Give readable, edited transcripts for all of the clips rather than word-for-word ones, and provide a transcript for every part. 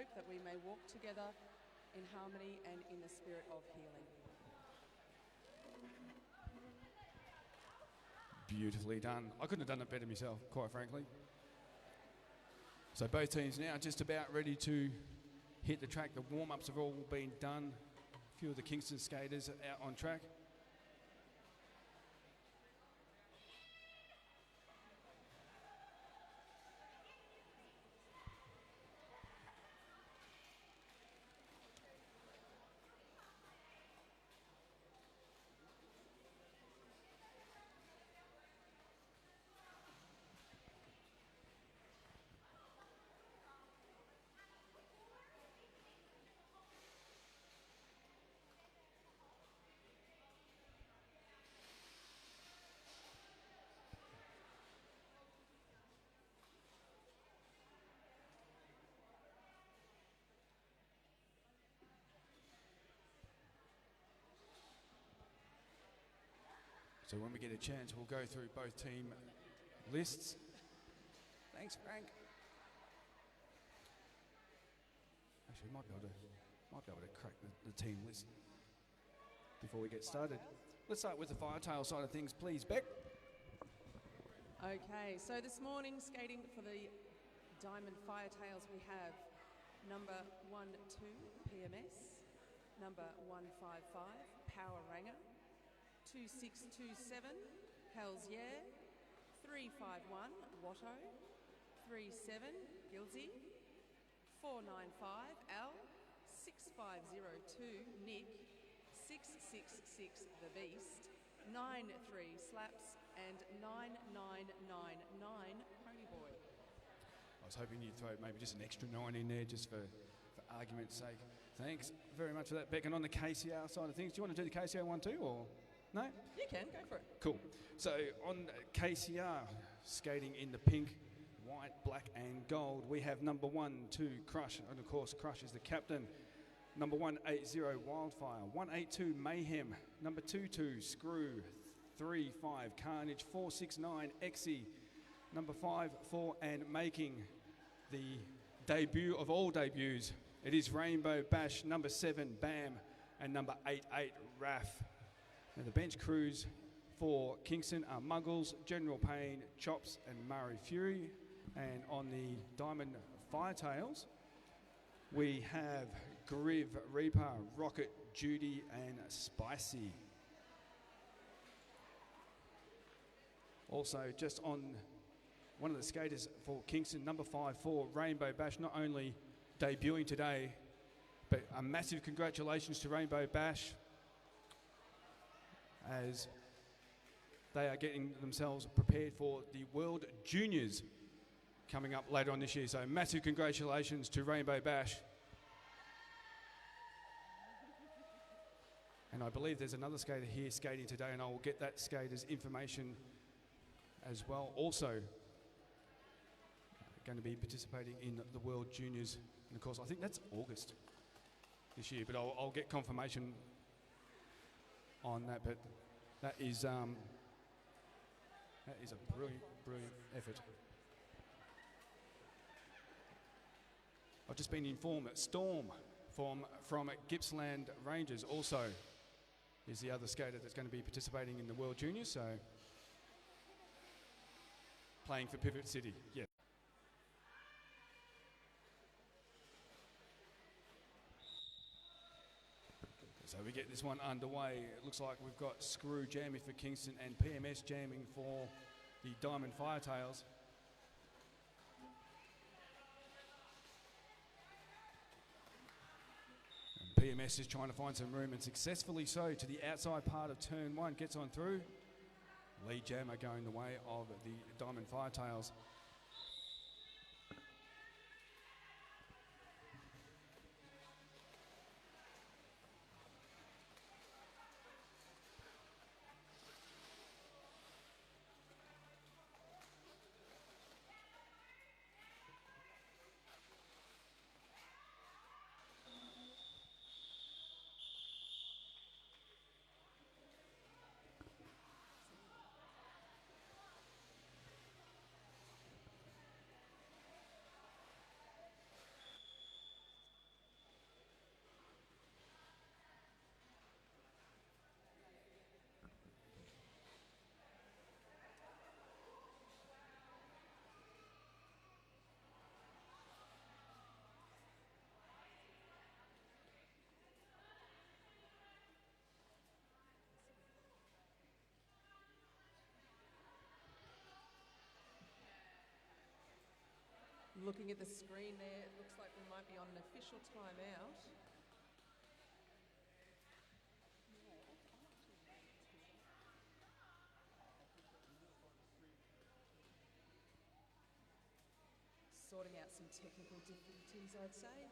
hope that we may walk together in harmony and in the spirit of healing. Beautifully done. I couldn't have done it better myself, quite frankly. So both teams now just about ready to hit the track. The warm-ups have all been done. A few of the Kingston skaters are out on track. So when we get a chance, we'll go through both team lists. Thanks, Frank. Actually, might be able to crack the team list before we get started. Let's start with the firetail side of things, please, Beck. Okay, so this morning skating for the Diamond Firetails we have number 12 PMS, number 155 Power Ranger, 2627 Hells Yeah, 351 Watto, 37 Gilsey, 495 Al, 6502 Nick, 666 The Beast, 93 Slaps, and 9999 Ponyboy. I was hoping you'd throw maybe just an extra 9 in there just for argument's sake. Thanks very much for that, Beck. And on the KCR side of things, do you want to do the KCR one too, or no? You can, go for it. Cool. So on KCR, skating in the pink, white, black and gold, we have number 12 Crush, and of course Crush is the captain. Number 180 Wildfire, 182 Mayhem, number 22 Screw, 35 Carnage, 469 Exy, number 54 and making the debut of all debuts, it is Rainbow Bash, number 7 Bam, and number 88 Raff. Now the bench crews for Kingston are Muggles, General Payne, Chops and Murray Fury. And on the Diamond Firetails, we have Griv, Reaper, Rocket, Judy and Spicy. Also just on one of the skaters for Kingston, number 54 Rainbow Bash, not only debuting today, but a massive congratulations to Rainbow Bash as they are getting themselves prepared for the World Juniors coming up later on this year. So massive congratulations to Rainbow Bash. And I believe there's another skater here skating today, and I will get that skater's information as well. Also going to be participating in the World Juniors. And of course, I think that's August this year, but I'll get confirmation on that. But that is a brilliant, brilliant effort. I've just been informed that Storm from Gippsland Rangers also is the other skater that's going to be participating in the World Juniors, so playing for Pivot City, yeah. So we get this one underway. It looks like we've got Screw jamming for Kingston and PMS jamming for the Diamond Firetails. And PMS is trying to find some room, and successfully so, to the outside part of turn 1, gets on through. Lead jammer going the way of the Diamond Firetails. Looking at the screen there, it looks like we might be on an official timeout. Sorting out some technical difficulties, I'd say.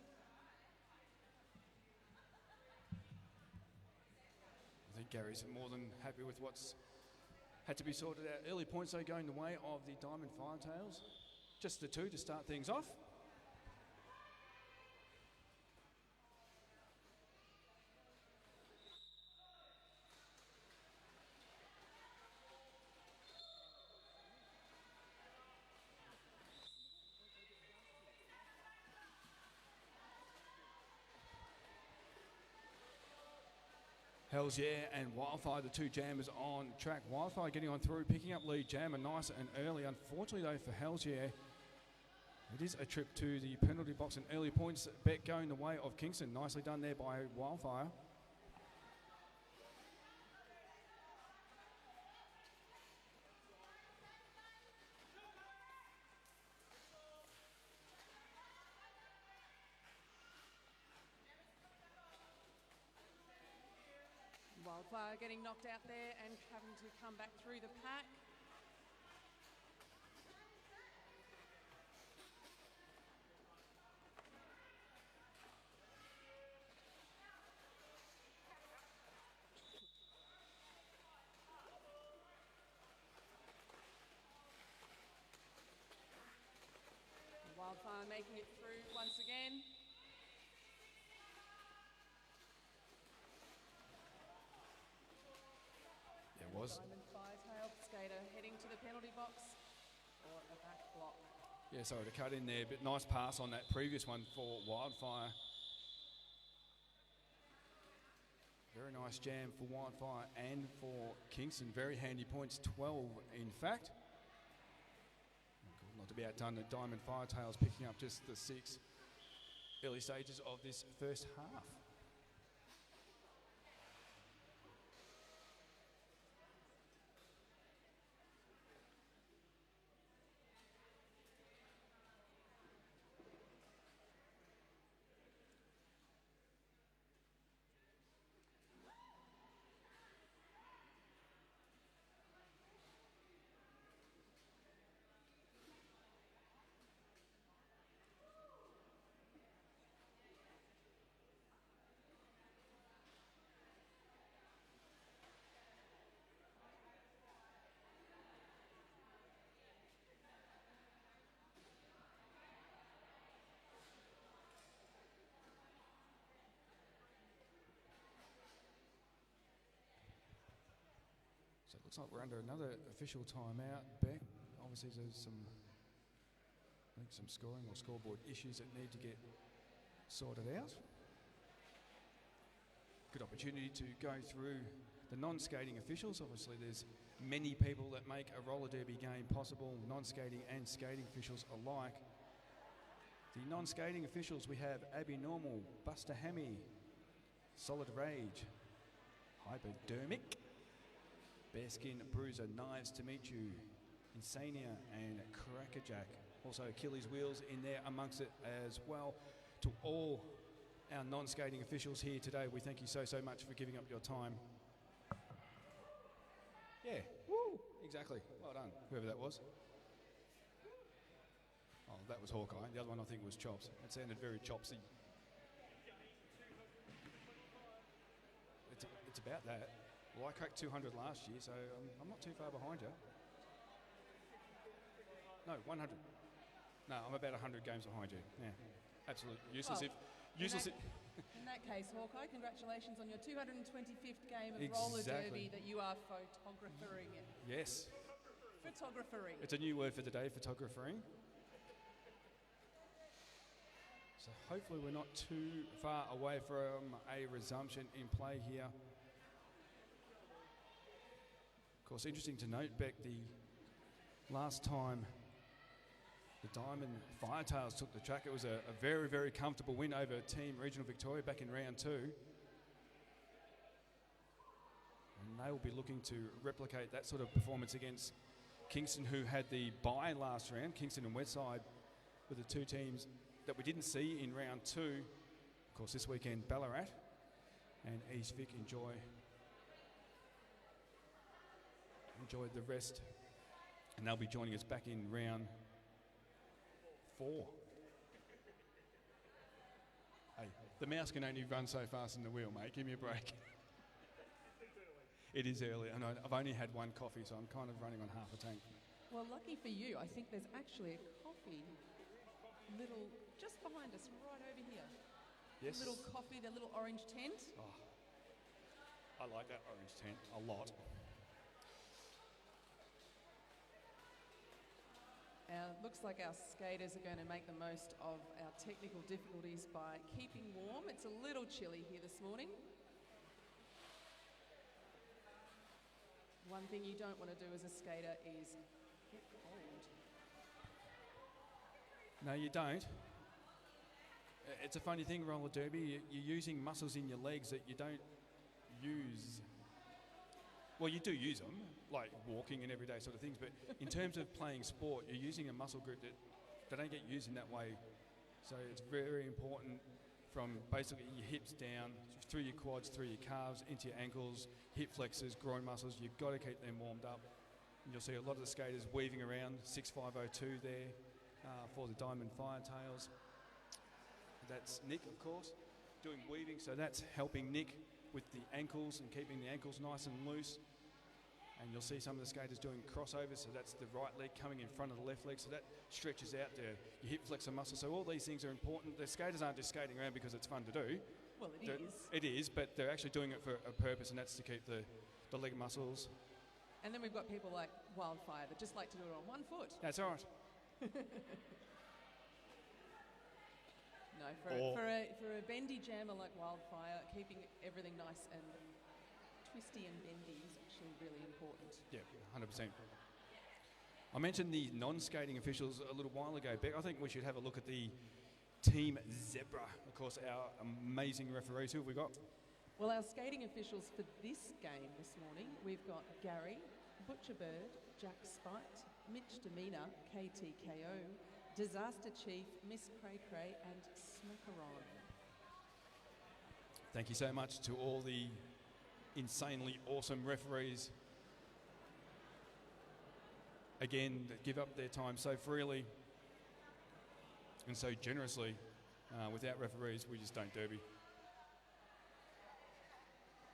I think Gary's more than happy with what's had to be sorted out. Early points, though, going the way of the Diamond Firetails. Just the two to start things off. Hells Yeah and Wildfire, the two jammers on track. Wildfire getting on through, picking up lead. Jammer nice and early. Unfortunately, though, for Hells Yeah, it is a trip to the penalty box and early points bet going the way of Kingston. Nicely done there by Wildfire. Wildfire getting knocked out there and having to come back through the pack. Wildfire making it through once again. Was. Diamond Firetail skater heading to the penalty box or a back block. Yeah, sorry to cut in there, but nice pass on that previous one for Wildfire. Very nice jam for Wildfire and for Kingston. Very handy points, 12 in fact. Not to be outdone, the Diamond Firetails picking up just the 6 early stages of this first half. So it looks like we're under another official timeout, Beck. Obviously there's some scoring or scoreboard issues that need to get sorted out. Good opportunity to go through the non-skating officials. Obviously there's many people that make a roller derby game possible, non-skating and skating officials alike. The non-skating officials, we have Abby Normal, Buster Hammy, Solid Rage, Hypodermic, Bearskin Bruiser, Knives to Meet You, Insania and Crackerjack. Also Achilles Wheels in there amongst it as well. To all our non-skating officials here today, we thank you so much for giving up your time. Yeah, woo, exactly. Well done, whoever that was. Oh, that was Hawkeye. The other one I think was Chops. It sounded very chopsy. It's about that. Well, I cracked 200 last year, so I'm not too far behind you. No, 100. No, I'm about 100 games behind you. Yeah, absolutely useless. In that case, Hawkeye, congratulations on your 225th game of roller derby that you are photographering. Yes. Photographering. It's a new word for the day, photographering. So hopefully we're not too far away from a resumption in play here. Of course, interesting to note, Beck, the last time the Diamond Firetails took the track, it was a very, very comfortable win over Team Regional Victoria back in round 2. And they will be looking to replicate that sort of performance against Kingston, who had the bye last round. Kingston and Westside with the two teams that we didn't see in round 2. Of course, this weekend Ballarat and East Vic enjoyed the rest, and they'll be joining us back in round 4. Hey, the mouse can only run so fast in the wheel, mate. Give me a break. It is early. I know I've only had one coffee, so I'm kind of running on half a tank. Well, lucky for you, I think there's actually a coffee just behind us, right over here. Yes. Little coffee, the little orange tent. Oh, I like that orange tent a lot. Looks like our skaters are going to make the most of our technical difficulties by keeping warm. It's a little chilly here this morning. One thing you don't want to do as a skater is get cold. No, you don't. It's a funny thing, roller derby. You're using muscles in your legs that you don't use. Well, you do use them, like walking and everyday sort of things, but in terms of playing sport, you're using a muscle group that they don't get used in that way. So it's very important from basically your hips down, through your quads, through your calves, into your ankles, hip flexors, groin muscles. You've got to keep them warmed up. And you'll see a lot of the skaters weaving around 6502 there for the Diamond Firetails. That's Nick, of course, doing weaving, so that's helping Nick with the ankles and keeping the ankles nice and loose. And you'll see some of the skaters doing crossovers, so that's the right leg coming in front of the left leg, so that stretches out your hip flexor muscle. So all these things are important. The skaters aren't just skating around because it's fun to do. Well, it is. It is, but they're actually doing it for a purpose, and that's to keep the leg muscles. And then we've got people like Wildfire that just like to do it on one foot. That's right. No, for a bendy jammer like Wildfire, keeping everything nice and twisty and bendy is actually really important. Yeah, 100%. I mentioned the non-skating officials a little while ago, Beck. I think we should have a look at the Team Zebra. Of course, our amazing referees. Who have we got? Well, our skating officials for this game this morning, we've got Gary, Butcherbird, Jack Spite, Mitch Demeanor, KTKO, Disaster Chief, Miss Cray Cray, and Smackaron. Thank you so much to all the insanely awesome referees. Again, that give up their time so freely and so generously. Without referees, we just don't derby.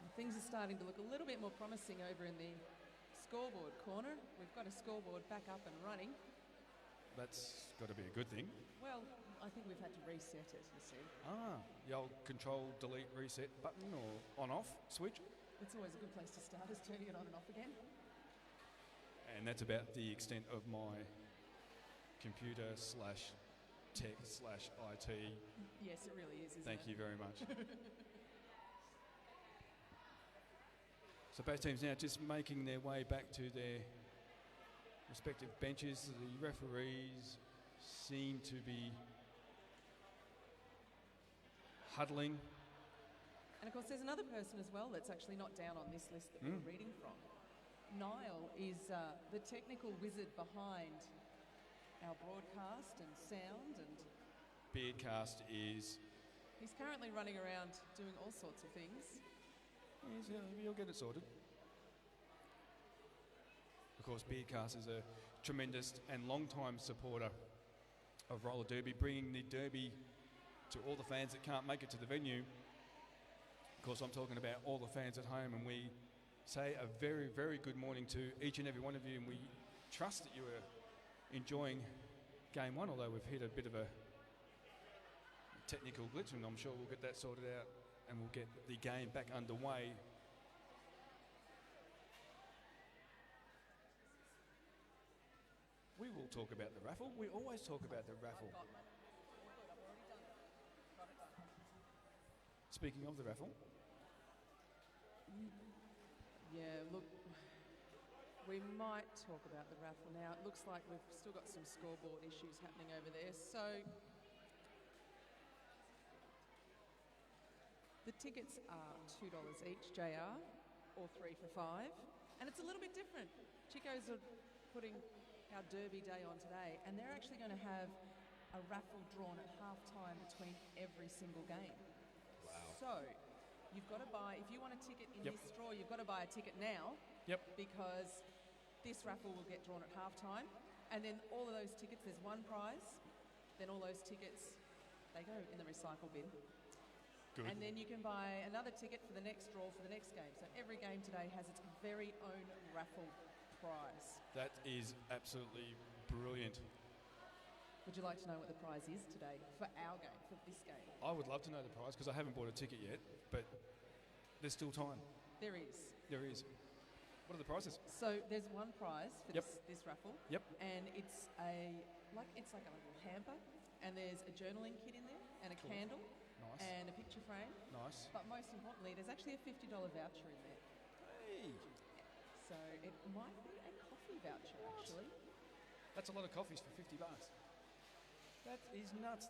Well, things are starting to look a little bit more promising over in the scoreboard corner. We've got a scoreboard back up and running. That's got to be a good thing. Well, I think we've had to reset it, you see. The old control, delete, reset button or on-off switch. It's always a good place to start, is turning it on and off again. And that's about the extent of my computer / tech / IT. Yes, it really is, isn't it? Thank you very much. So both teams now just making their way back to their respective benches. The referees seem to be huddling. And of course there's another person as well that's actually not down on this list that we're reading from. Niall is the technical wizard behind our broadcast and sound, and Beardcast is... he's currently running around doing all sorts of things. You'll get it sorted. Of course, Beardcast is a tremendous and long-time supporter of roller derby, bringing the derby to all the fans that can't make it to the venue. Of course, I'm talking about all the fans at home, and we say a very, very good morning to each and every one of you, and we trust that you are enjoying Game 1, although we've hit a bit of a technical glitch, and I'm sure we'll get that sorted out and we'll get the game back underway. We will talk about the raffle. We always talk about the raffle. Speaking of the raffle. Yeah, look, we might talk about the raffle now. It looks like we've still got some scoreboard issues happening over there. So the tickets are $2 each, JR, or 3 for $5. And it's a little bit different. Chicos are putting our Derby Day on today, and they're actually going to have a raffle drawn at half-time between every single game. Wow. So you've got to buy, if you want a ticket in Yep. this draw, you've got to buy a ticket now. Yep. Because this raffle will get drawn at half-time. And then all of those tickets, there's one prize. Then all those tickets, they go in the recycle bin. Good. And then you can buy another ticket for the next draw for the next game. So every game today has its very own raffle prize. That is absolutely brilliant. Would you like to know what the prize is today for our game, for this game? I would love to know the prize because I haven't bought a ticket yet, but there's still time. There is. There is. What are the prizes? So there's one prize for Yep. this raffle. Yep. And it's like a little hamper, and there's a journaling kit in there, and a Cool. candle, Nice. and a picture frame. Nice. But most importantly, there's actually a $50 voucher in there. Hey, So it might be a coffee voucher, actually. that's a lot of coffees for $50. That is nuts.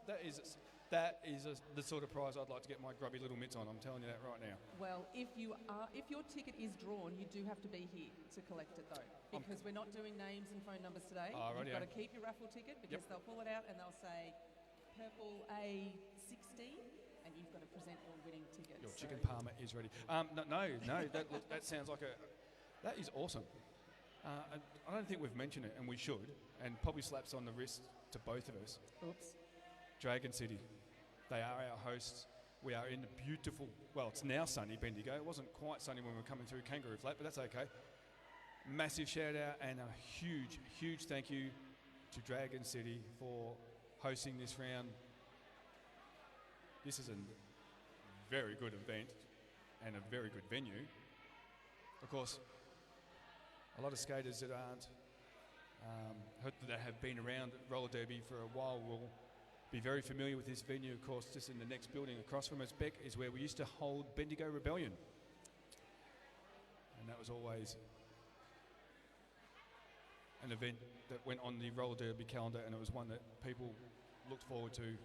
The sort of prize I'd like to get my grubby little mitts on. I'm telling you that right now. Well, if your ticket is drawn, you do have to be here to collect it, though, because we're not doing names and phone numbers today. You've got to keep your raffle ticket because they'll pull it out and they'll say purple A16, and you've got to present your winning ticket. Your chicken parma is ready. No. That sounds like that is awesome. And I don't think we've mentioned it, and we should, and probably slaps on the wrist to both of us. Oops. Dragon City. They are our hosts. We are in the beautiful, well, it's now sunny Bendigo. It wasn't quite sunny when we were coming through Kangaroo Flat, but that's okay. Massive shout out and a huge, huge thank you to Dragon City for hosting this round. This is a very good event and a very good venue. Of course, a lot of skaters that that have been around roller derby for a while will be very familiar with this venue. Of course, just in the next building across from us, Beck, is where we used to hold Bendigo Rebellion. And that was always an event that went on the roller derby calendar, and it was one that people looked forward to.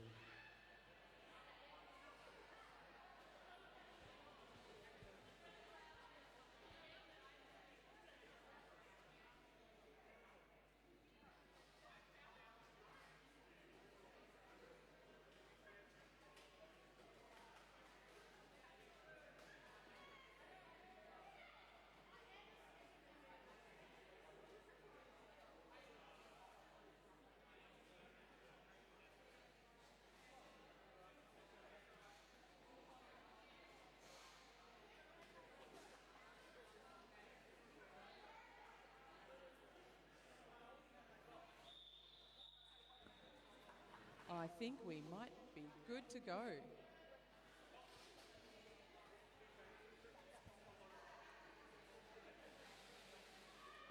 I think we might be good to go.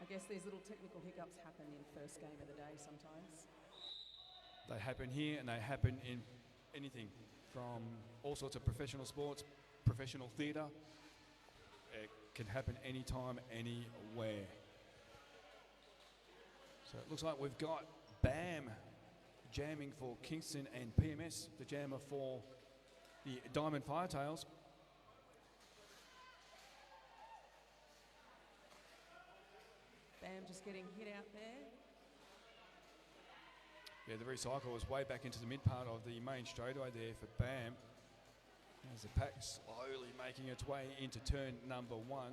I guess these little technical hiccups happen in first game of the day sometimes. They happen here and they happen in anything from all sorts of professional sports, professional theatre. It can happen anytime, anywhere. So it looks like we've got BAM jamming for Kingston and PMS, the jammer for the Diamond Firetails. BAM just getting hit out there. Yeah, the recycle was way back into the mid part of the main straightaway there for BAM. As the pack slowly making its way into turn number one.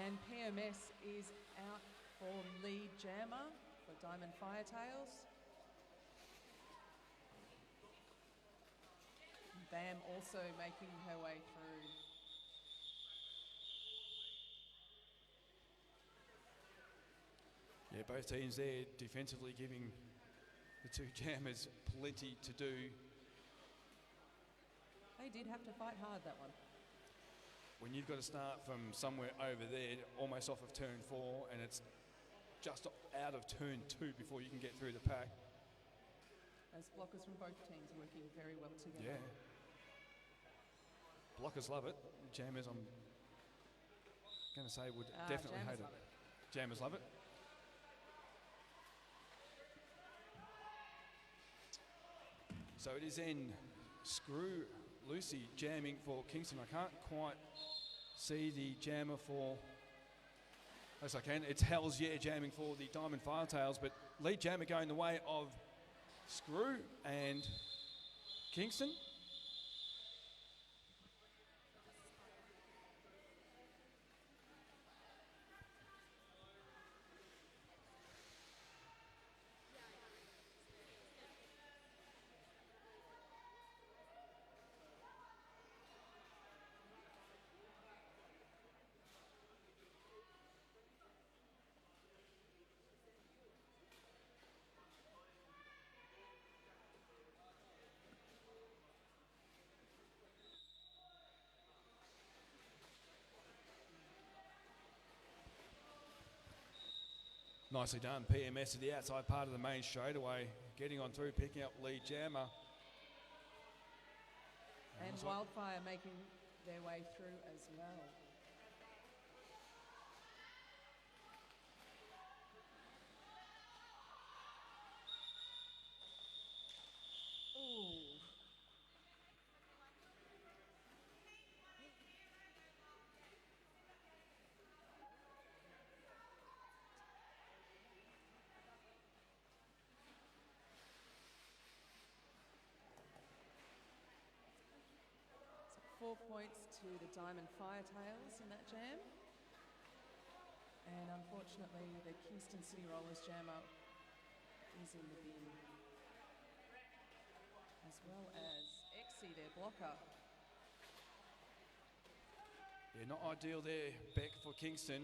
And PMS is out for lead jammer for Diamond Firetails. BAM also making her way through. Yeah, both teams there defensively giving the two jammers plenty to do. They did have to fight hard, that one. When you've got to start from somewhere over there, almost off of turn 4, and it's just out of turn 2 before you can get through the pack. As blockers from both teams working very well together. Yeah. Blockers love it. Jammers, I'm going to say, would definitely hate it. Jammers love it. So it is in Screw Lucy jamming for Kingston. I can't quite see the jammer for, yes I can, it's Hell's Yeah jamming for the Diamond Firetails, but lead jammer going the way of Screw and Kingston. Nicely done, PMS to the outside part of the main straightaway, getting on through, picking up lead jammer. And Wildfire making their way through as well. Ooh. So 4 points to the Diamond Firetails in that jam. And unfortunately, the Kingston City Rollers jammer is in the bin. As well as Exie, their blocker. Yeah, not ideal there, Beck, for Kingston.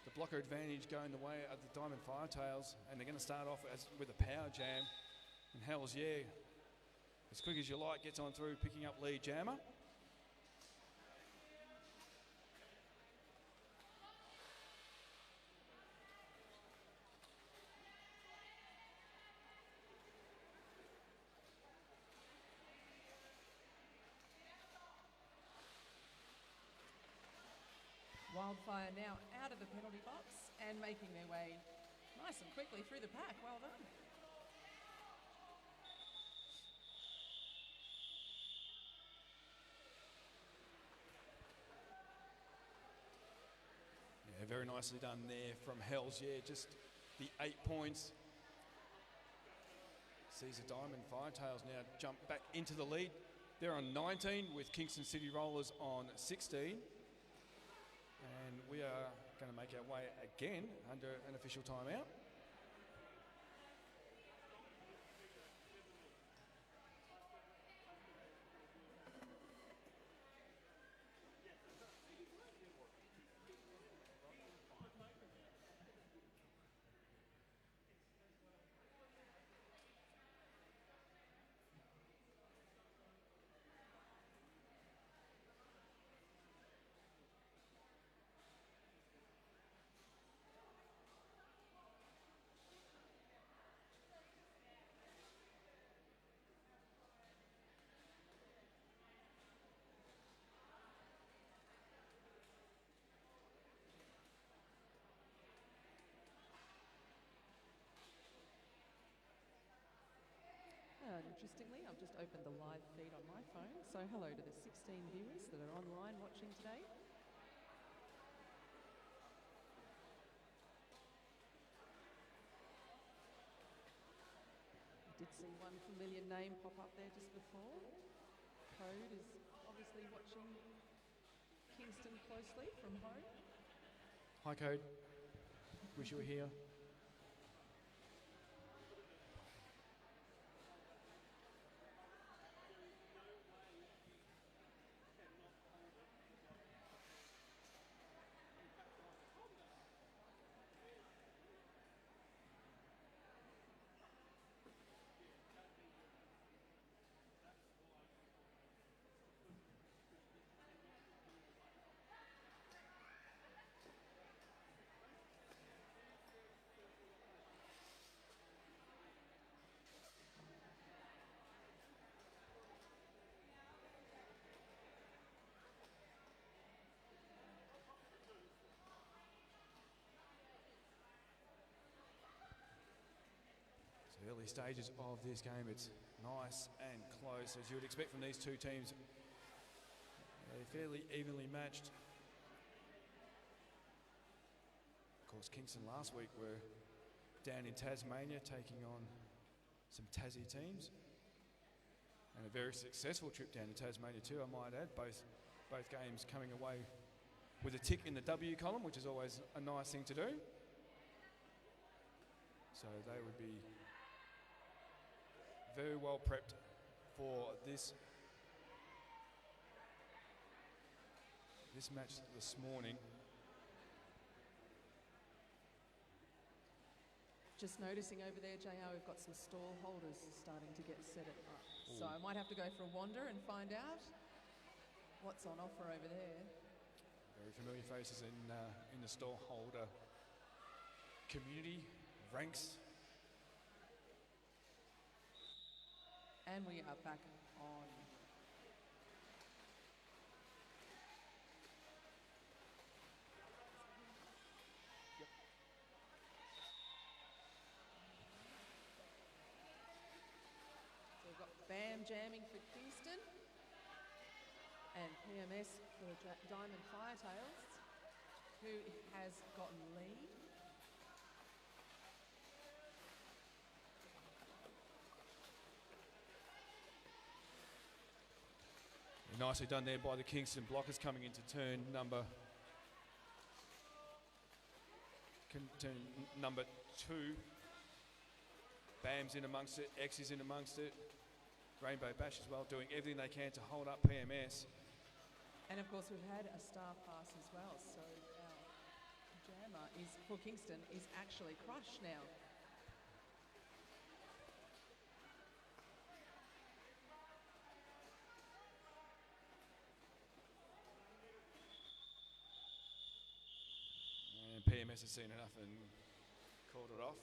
The blocker advantage going the way of the Diamond Firetails, and they're going to start off with a power jam. And Hell's Yeah, as quick as you like, gets on through, picking up lead jammer. Wildfire now out of the penalty box and making their way nice and quickly through the pack. Well done. Yeah, very nicely done there from Hell's Yeah, just the 8 points. Sees the Diamond Firetails now jump back into the lead. They're on 19 with Kingston City Rollers on 16. And we are going to make our way again under an official timeout. Interestingly, I've just opened the live feed on my phone, so hello to the 16 viewers that are online watching today. I did see one familiar name pop up there just before. Code is obviously watching Kingston closely from home. Hi Code, wish you were here. Early stages of this game, it's nice and close, as you would expect from these two teams They're fairly evenly matched. Of course, Kingston last week were down in Tasmania taking on some Tassie teams. And a very successful trip down to Tasmania too, I might add. Both games coming away with a tick in the W column, which is always a nice thing to do. So they would be very well prepped for this match this morning. Just noticing over there, JR, we've got some stall holders starting to get set it up. So I might have to go for a wander and find out what's on offer over there. Very familiar faces in the stall holder community ranks. And we are back on. So we've got BAM jamming for Kingston and PMS for Diamond Firetails, who has gotten lead. Nicely done there by the Kingston blockers coming into turn number 2. BAM's in amongst it, X is in amongst it, Rainbow Bash as well, doing everything they can to hold up PMS. And of course we've had a star pass as well, so our jammer for Kingston is actually Crush now. And PMS has seen enough and called it off.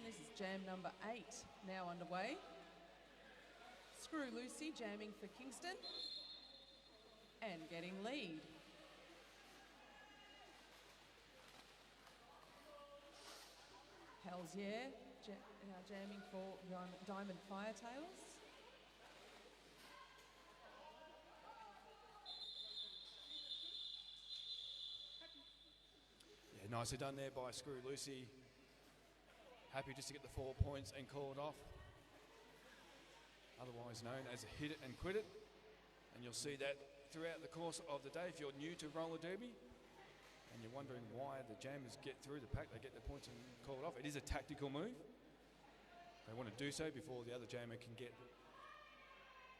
This is jam number 8 now underway. Screw Lucy jamming for Kingston and getting lead. Hells Yeah jamming for Diamond Firetails. Yeah, nicely done there by Screw Lucy. Happy just to get the 4 points and call it off. Otherwise known as a hit it and quit it. And you'll see that throughout the course of the day. If you're new to roller derby and you're wondering why the jammers get through the pack, they get the points and call it off. It is a tactical move. They want to do so before the other jammer can get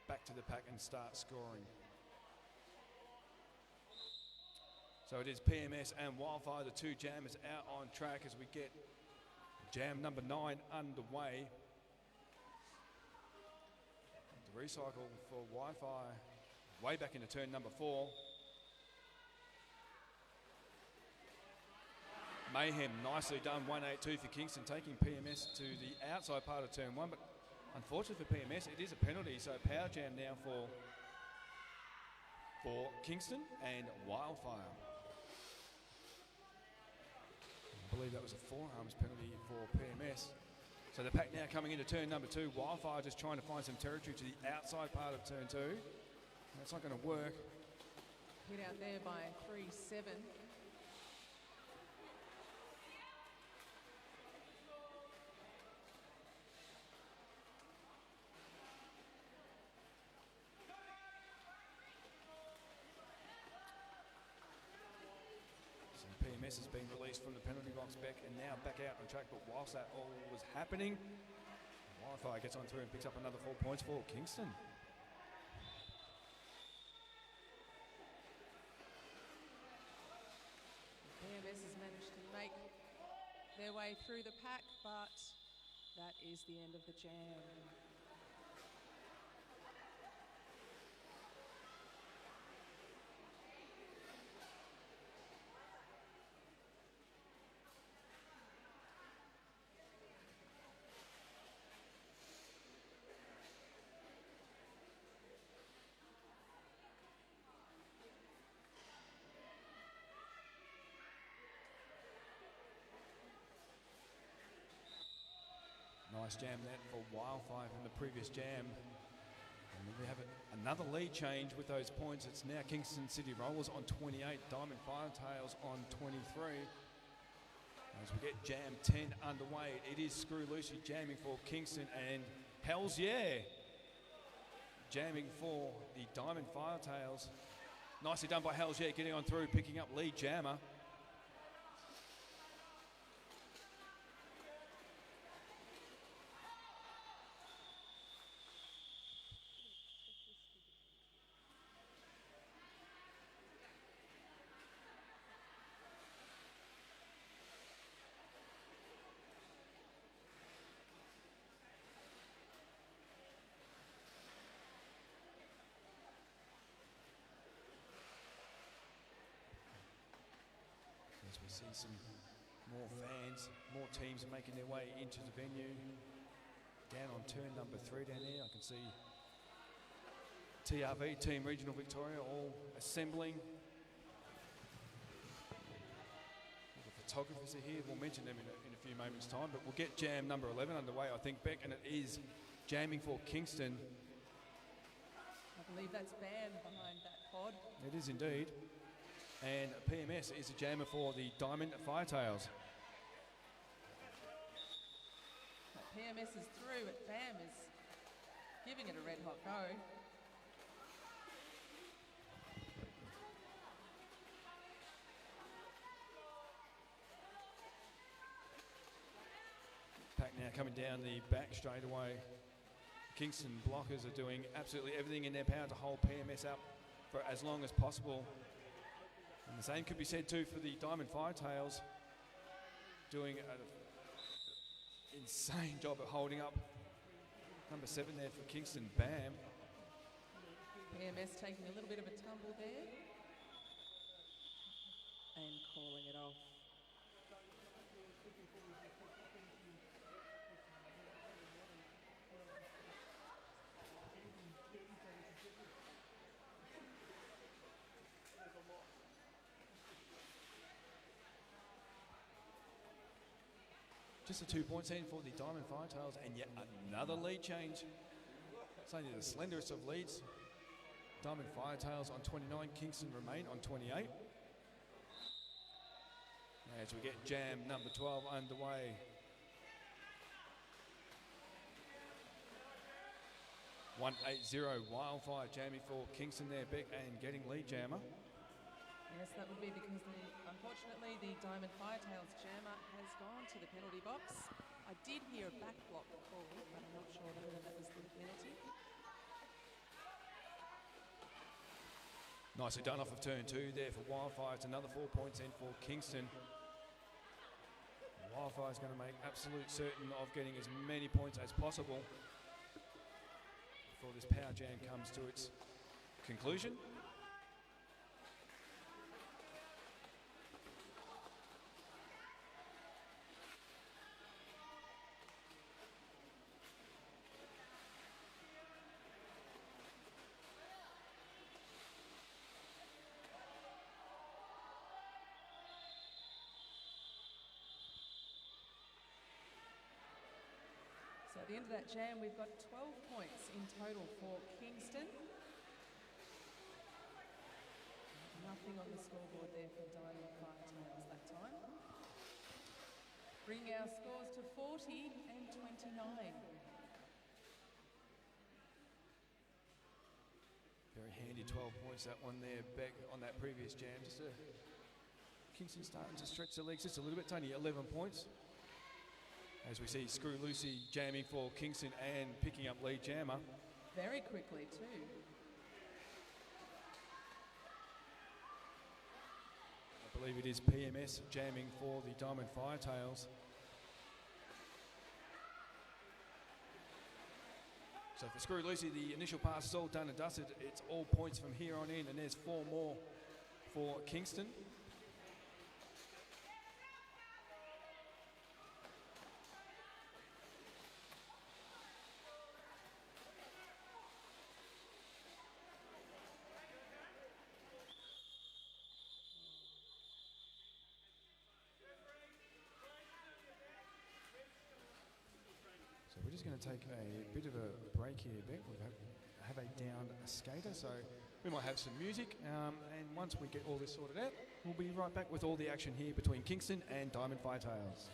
back to the pack and start scoring. So it is PMS and Wildfire, the two jammers out on track as we get jam number 9 underway. The recycle for Wi-Fi way back into turn number 4. Mayhem nicely done, 182 for Kingston, taking PMS to the outside part of turn 1, but unfortunately for PMS it is a penalty, so power jam now for Kingston and Wildfire. I believe that was a forearms penalty for PMS. So the pack now coming into turn number 2. Wildfire just trying to find some territory to the outside part of turn 2. That's not going to work. Hit out there by 3-7. PMS has been released from the penalty box back and now back out on track, but whilst that all was happening, Wildfire gets on through and picks up another 4 points for Kingston. PMS has managed to make their way through the pack, but that is the end of the jam. Nice jam that for Wildfire from the previous jam. And we have another lead change with those points. It's now Kingston City Rollers on 28, Diamond Firetails on 23. As we get jam 10 underway, it is Screw Lucy jamming for Kingston and Hells Yeah jamming for the Diamond Firetails. Nicely done by Hells Yeah, getting on through, picking up lead jammer. As we see some more fans, more teams making their way into the venue. Down on turn number 3 down there, I can see TRV, Team Regional Victoria, all assembling. The photographers are here, we'll mention them in a few moments' time, but we'll get jam number 11 underway, I think, Beck, and it is jamming for Kingston. I believe that's Bam behind that pod. It is indeed. And PMS is a jammer for the Diamond Firetails. PMS is through, but Bam is giving it a red hot go. Pack now coming down the back straight away. Kingston blockers are doing absolutely everything in their power to hold PMS up for as long as possible. And the same could be said too for the Diamond Firetails, doing an insane job at holding up. Number 7 there for Kingston, Bam. PMS taking a little bit of a tumble there and calling it off. Just a 2 points in for the Diamond Firetails, and yet another lead change. It's only the slenderest of leads. Diamond Firetails on 29, Kingston remain on 28. As we get jam number 12 underway. .180 Wildfire jamming for Kingston there, Beck, and getting lead jammer. Yes, that would be because unfortunately the Diamond Firetails jammer has gone to the penalty box. I did hear a back block call, but I'm not sure whether that was the penalty. Nicely done off of turn 2 there for Wildfire. It's another 4 points in for Kingston. Wildfire's going to make absolute certain of getting as many points as possible before this power jam comes to its conclusion. So at the end of that jam, we've got 12 points in total for Kingston. Nothing on the scoreboard there for Diamond Firetails that time. Bring our scores to 40 and 29. Very handy 12 points, that one there, Beck, on that previous jam. Kingston starting to stretch the legs just a little bit. It's only 11 points. As we see Screw Lucy jamming for Kingston and picking up lead jammer. Very quickly too. I believe it is PMS jamming for the Diamond Firetails. So for Screw Lucy, the initial pass is all done and dusted. It's all points from here on in, and there's 4 more for Kingston. So to take a bit of a break here, Beck. We have a downed skater, so we might have some music. And once we get all this sorted out, we'll be right back with all the action here between Kingston and Diamond Firetails.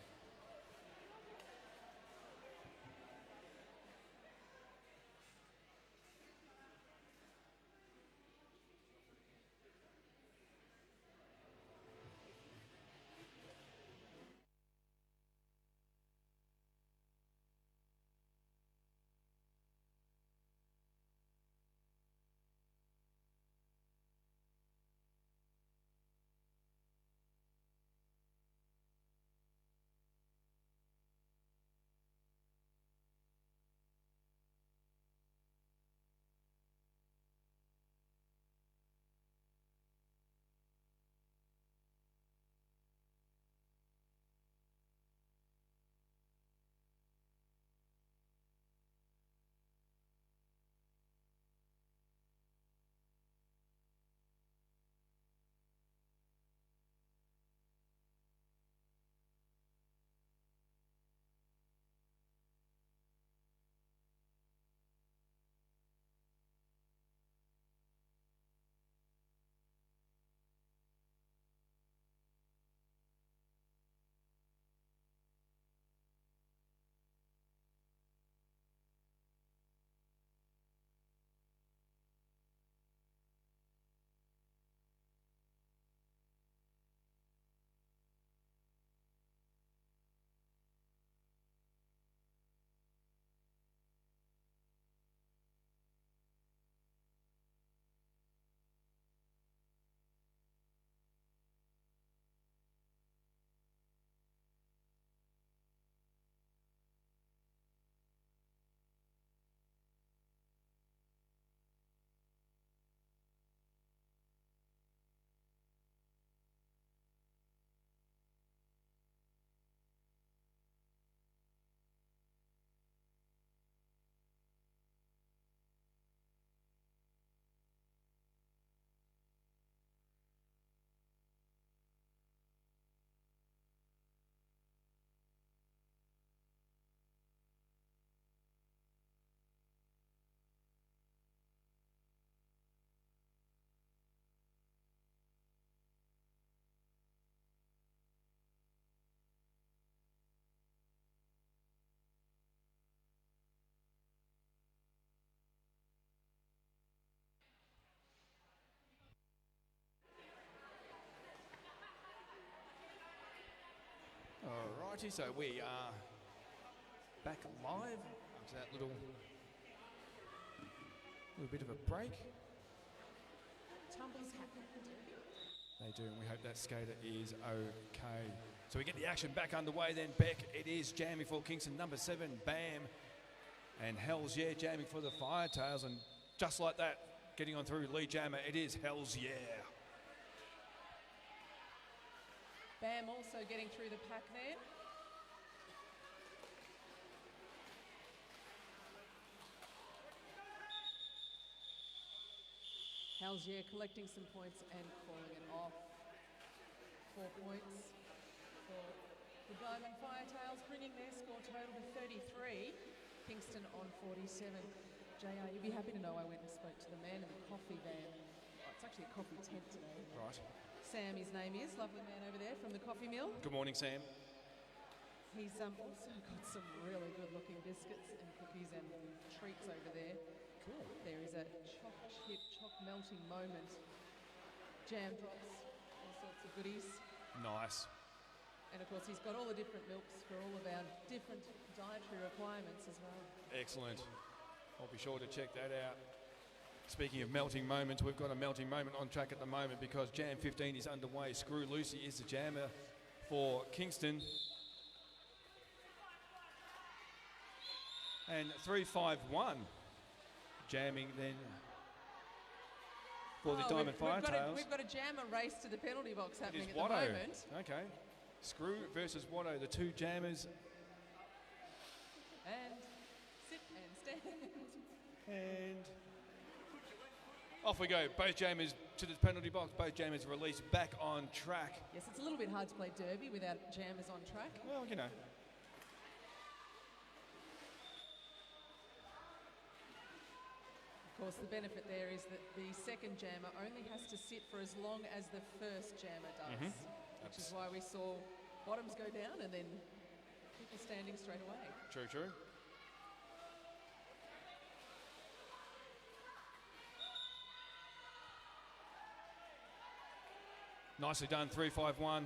Alrighty, so we are back live after that little bit of a break. Tumbles happen. They do, and we hope that skater is okay. So we get the action back underway then, Beck. It is jamming for Kingston, number 7, Bam. And Hells Yeah jamming for the Firetails, and just like that, getting on through lead jammer, it is Hells Yeah. Bam also getting through the pack there. Hells Yeah collecting some points and calling it off. 4 points for the Diamond Firetails, bringing their score total to 33. Kingston on 47. JR, you'll be happy to know I went and spoke to the man in the coffee van. Oh, it's actually a coffee tent today. Right. Sam, his name is, lovely man over there from the coffee mill. Good morning, Sam. He's also got some really good looking biscuits and cookies and treats over there. Cool. There is a choc chip, choc melting moment. Jam drops, all sorts of goodies. Nice. And of course he's got all the different milks for all of our different dietary requirements as well. Excellent. I'll be sure to check that out. Speaking of melting moments, we've got a melting moment on track at the moment because Jam 15 is underway. Screw Lucy is the jammer for Kingston. And 351 jamming then for the Diamond Firetails. We've got a jammer race to the penalty box happening at the moment. Okay. Screw versus Watto, the two jammers. And sit and stand. And off we go. Both jammers to the penalty box. Both jammers released back on track. Yes, it's a little bit hard to play derby without jammers on track. Well, you know. Of course, the benefit there is that the second jammer only has to sit for as long as the first jammer does, which is why we saw bottoms go down and then people standing straight away. True, true. Nicely done, 3-5-1.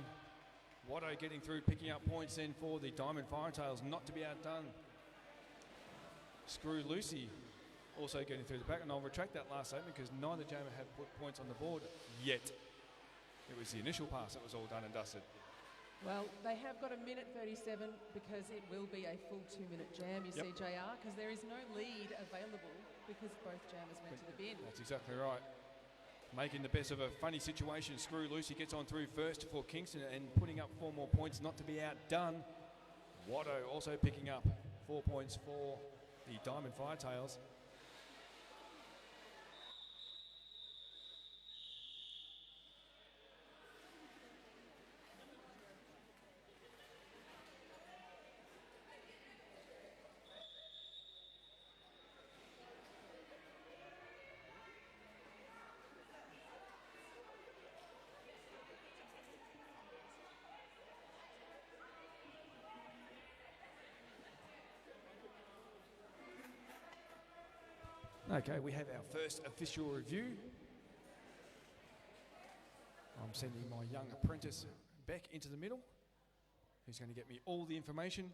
Watto getting through, picking up points then for the Diamond Firetails, not to be outdone. Screw Lucy also getting through the pack, and I'll retract that last statement because neither jammer had put points on the board yet. It was the initial pass that was all done and dusted. Well, they have got 1:37 because it will be a full 2-minute jam, you see, JR, because there is no lead available because both jammers went to the bin. That's exactly right. Making the best of a funny situation. Screw Lucy gets on through first for Kingston and putting up 4 more points, not to be outdone. Watto also picking up 4 points for the Diamond Firetails. Okay, we have our first official review. I'm sending my young apprentice Beck into the middle, who's going to get me all the information.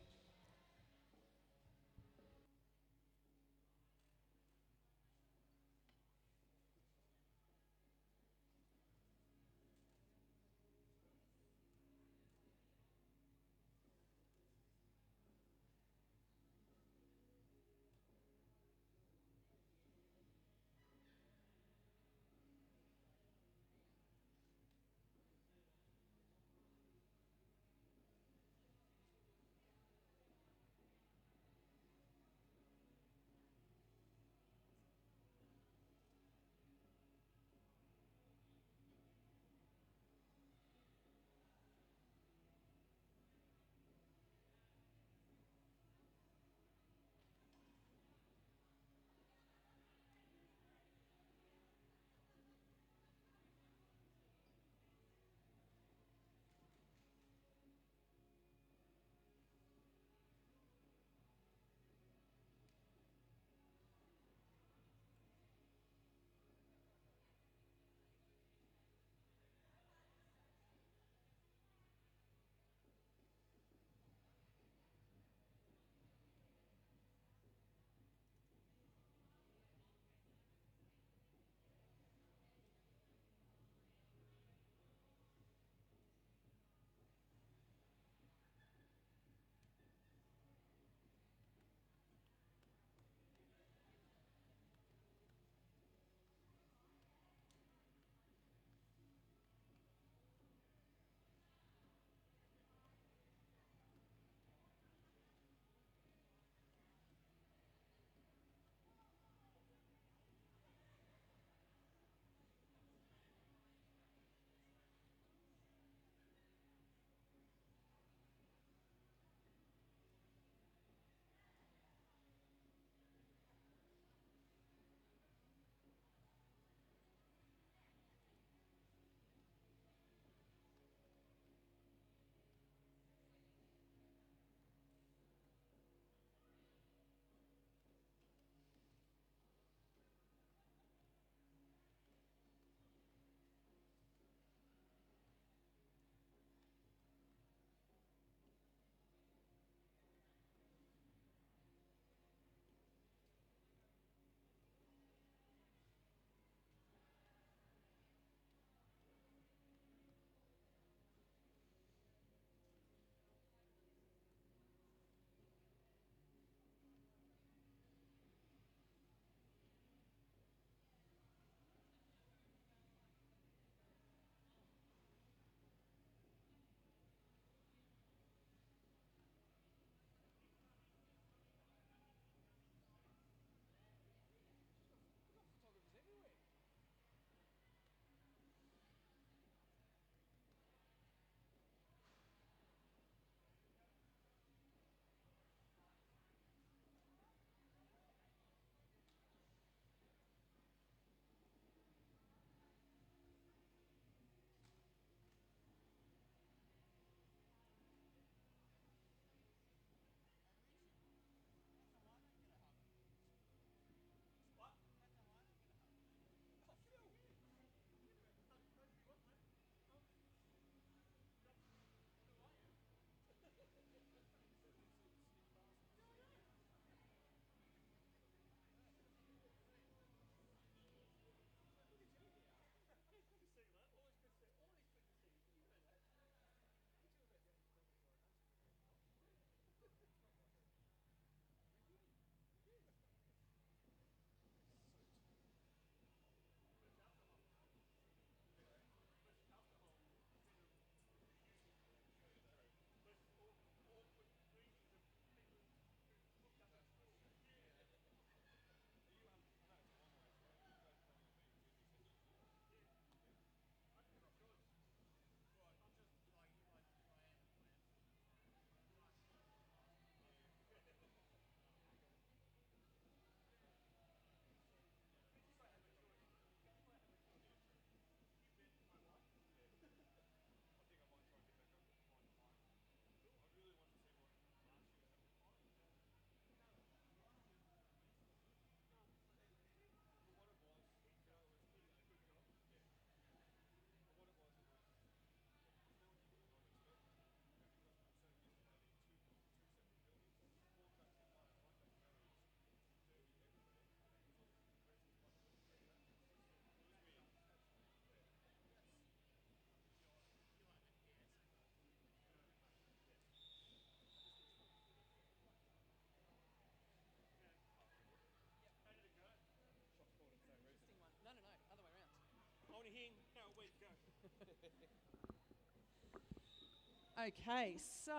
Okay, so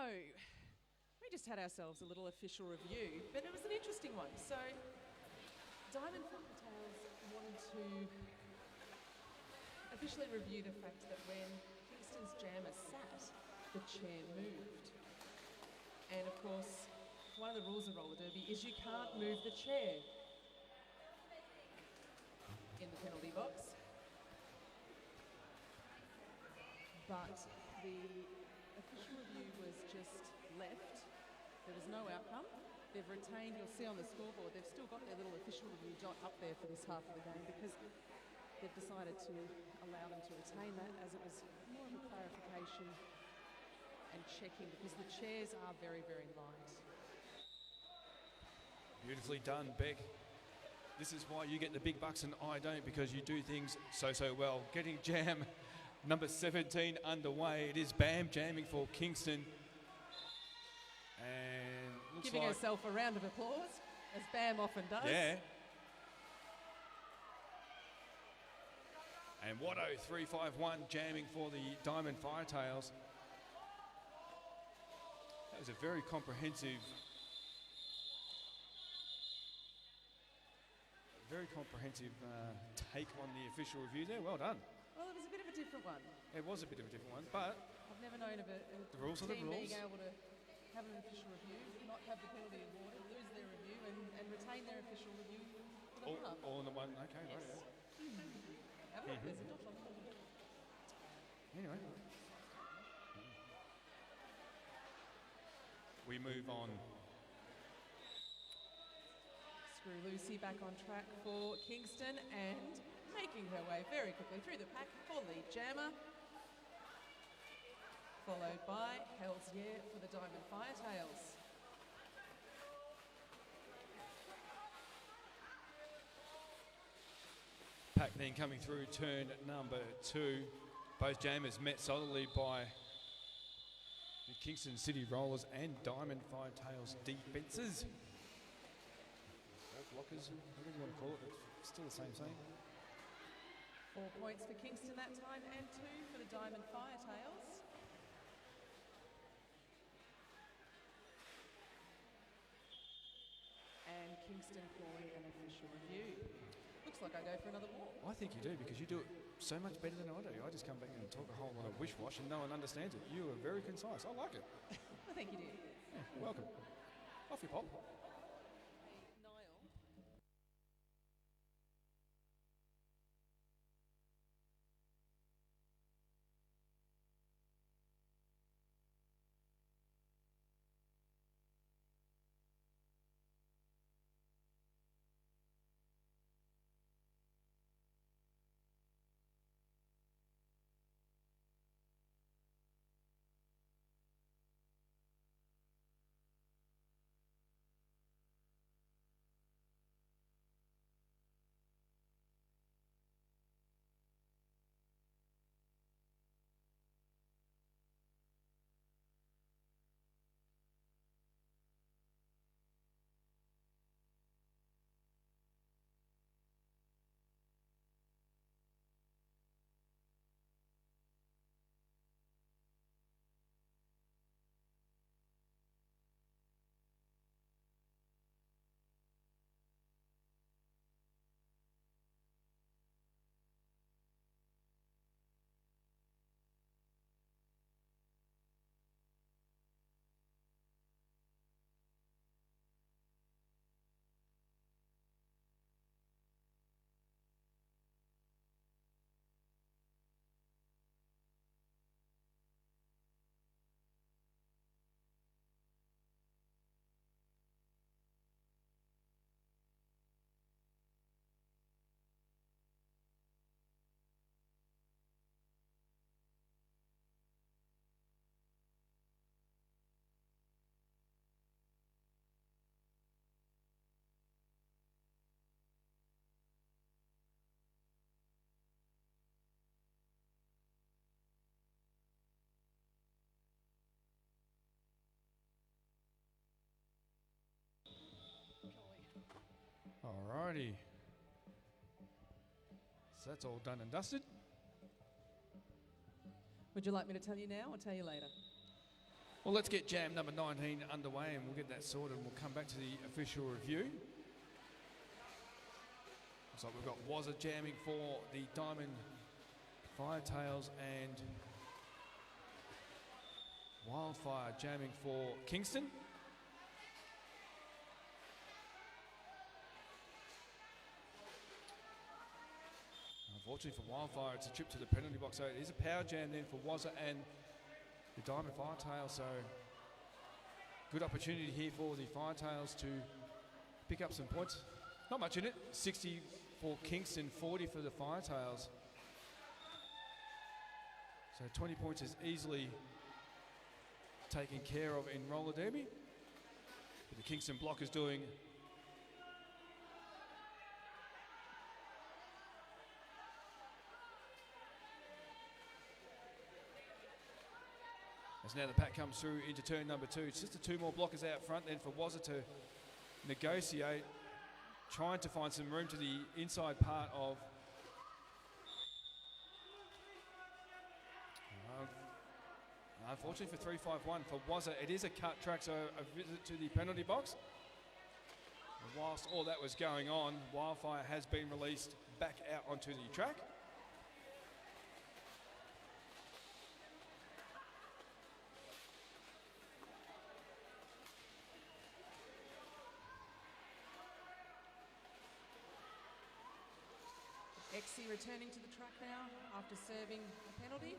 we just had ourselves a little official review, but it was an interesting one. So Diamond Tales wanted to officially review the fact that when Kingston's jammer sat, the chair moved. And of course, one of the rules of roller derby is you can't move the chair in the penalty box. But the official review was just left. There was no outcome. They've retained, you'll see on the scoreboard, they've still got their little official review dot up there for this half of the game because they've decided to allow them to retain that as it was more of a clarification and checking because the chairs are very, very light. Beautifully done, Beck. This is why you get the big bucks and I don't, because you do things so well. Getting jam number 17 underway. It is Bam jamming for Kingston. And looks Giving like herself a round of applause, as Bam often does. yeah. And Watto 351 jamming for the Diamond Firetails. That was a very comprehensive take on the official review there. Well done. Well, it was a bit of a different one. It was a bit of a different one, but I've never known of a the rules are the team rules. being able to have an official review, not have the penalty awarded, lose their review, and retain their official review for the half. All in the one. Okay, Yes. right. Have a look, there's a dot on it. Anyway, we move on. Screw Lucy back on track for Kingston and making her way very quickly through the pack for lead jammer. Followed by Hell's Yeah for the Diamond Firetails. Pack then coming through turn number 2. Both jammers met solidly by the Kingston City Rollers and Diamond Firetails defences. Or blockers, whatever you want to call it, it's still the same thing. 4 points for Kingston that time and 2 for the Diamond Firetails. And Kingston calling an official review. Looks like I go for another walk. I think you do, because you do it so much better than I do. I just come back and talk a whole lot of wish-wash and no one understands it. You are very concise. I like it. I think you did. Yeah, welcome. Off you pop. Niall. Alrighty. So that's all done and dusted. Would you like me to tell you now or tell you later? Well, let's get jam number 19 underway and we'll get that sorted and we'll come back to the official review. Looks like we've got Wazza jamming for the Diamond Firetails and Wildfire jamming for Kingston. Unfortunately for Wildfire, it's a trip to the penalty box, so it is a power jam then for Wazza and the Diamond Firetail, so good opportunity here for the Firetails to pick up some points. Not much in it, 60 for Kingston, 40 for the Firetails. So 20 points is easily taken care of in roller derby. But the Kingston block is doing as now the pack comes through into turn number 2. It's just the 2 more blockers out front then for Wazza to negotiate, trying to find some room to the inside part of unfortunately for 3-5-1 for Wazza, it is a cut track, so a visit to the penalty box. And whilst all that was going on, Wildfire has been released back out onto the track. Exie returning to the track now after serving a penalty.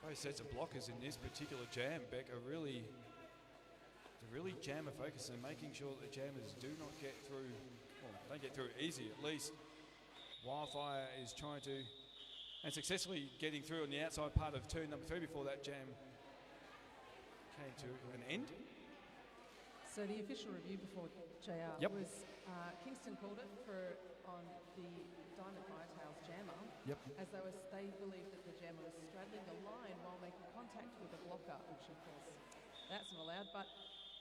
Both sets of blockers in this particular jam, Beck, are really jammer focused and making sure that the jammers do not get through, well, don't get through easy at least. Wildfire is trying to, and successfully getting through on the outside part of turn number 3 before that jam came to an end. So the official review before JR was Kingston called it for on the Diamond Firetails jammer, as they believed that the jammer was straddling the line while making contact with a blocker, which of course that's not allowed, but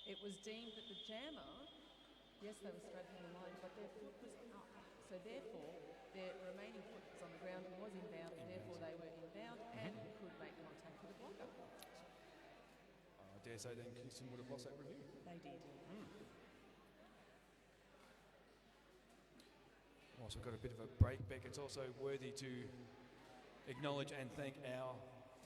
it was deemed that the jammer, yes, they were straddling the line, but their foot was up, so therefore their remaining foot was on the ground and was inbound, and therefore they were inbound and could make contact with a blocker. I dare say then Kingston would have lost that review. They did. Whilst we've got a bit of a break, Beck, it's also worthy to acknowledge and thank our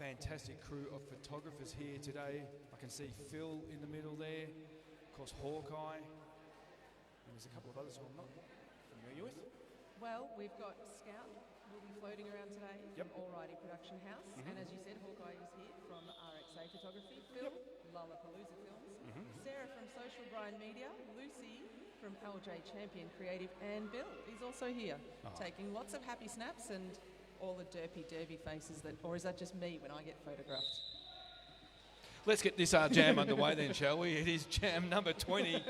fantastic crew of photographers here today. I can see Phil in the middle there, of course Hawkeye, and there's a couple of others who I'm not familiar with. Well, we've got Scout will be floating around today from Alrighty Production House, and as you said, Hawkeye is here from RXA Photography, Phil, Lollapalooza Films, Sarah from Social Grind Media, Lucy from LJ Champion Creative, and Bill is also here, taking lots of happy snaps and all the derby faces that, or is that just me when I get photographed? Let's get this jam underway then, shall we? It is jam number 20.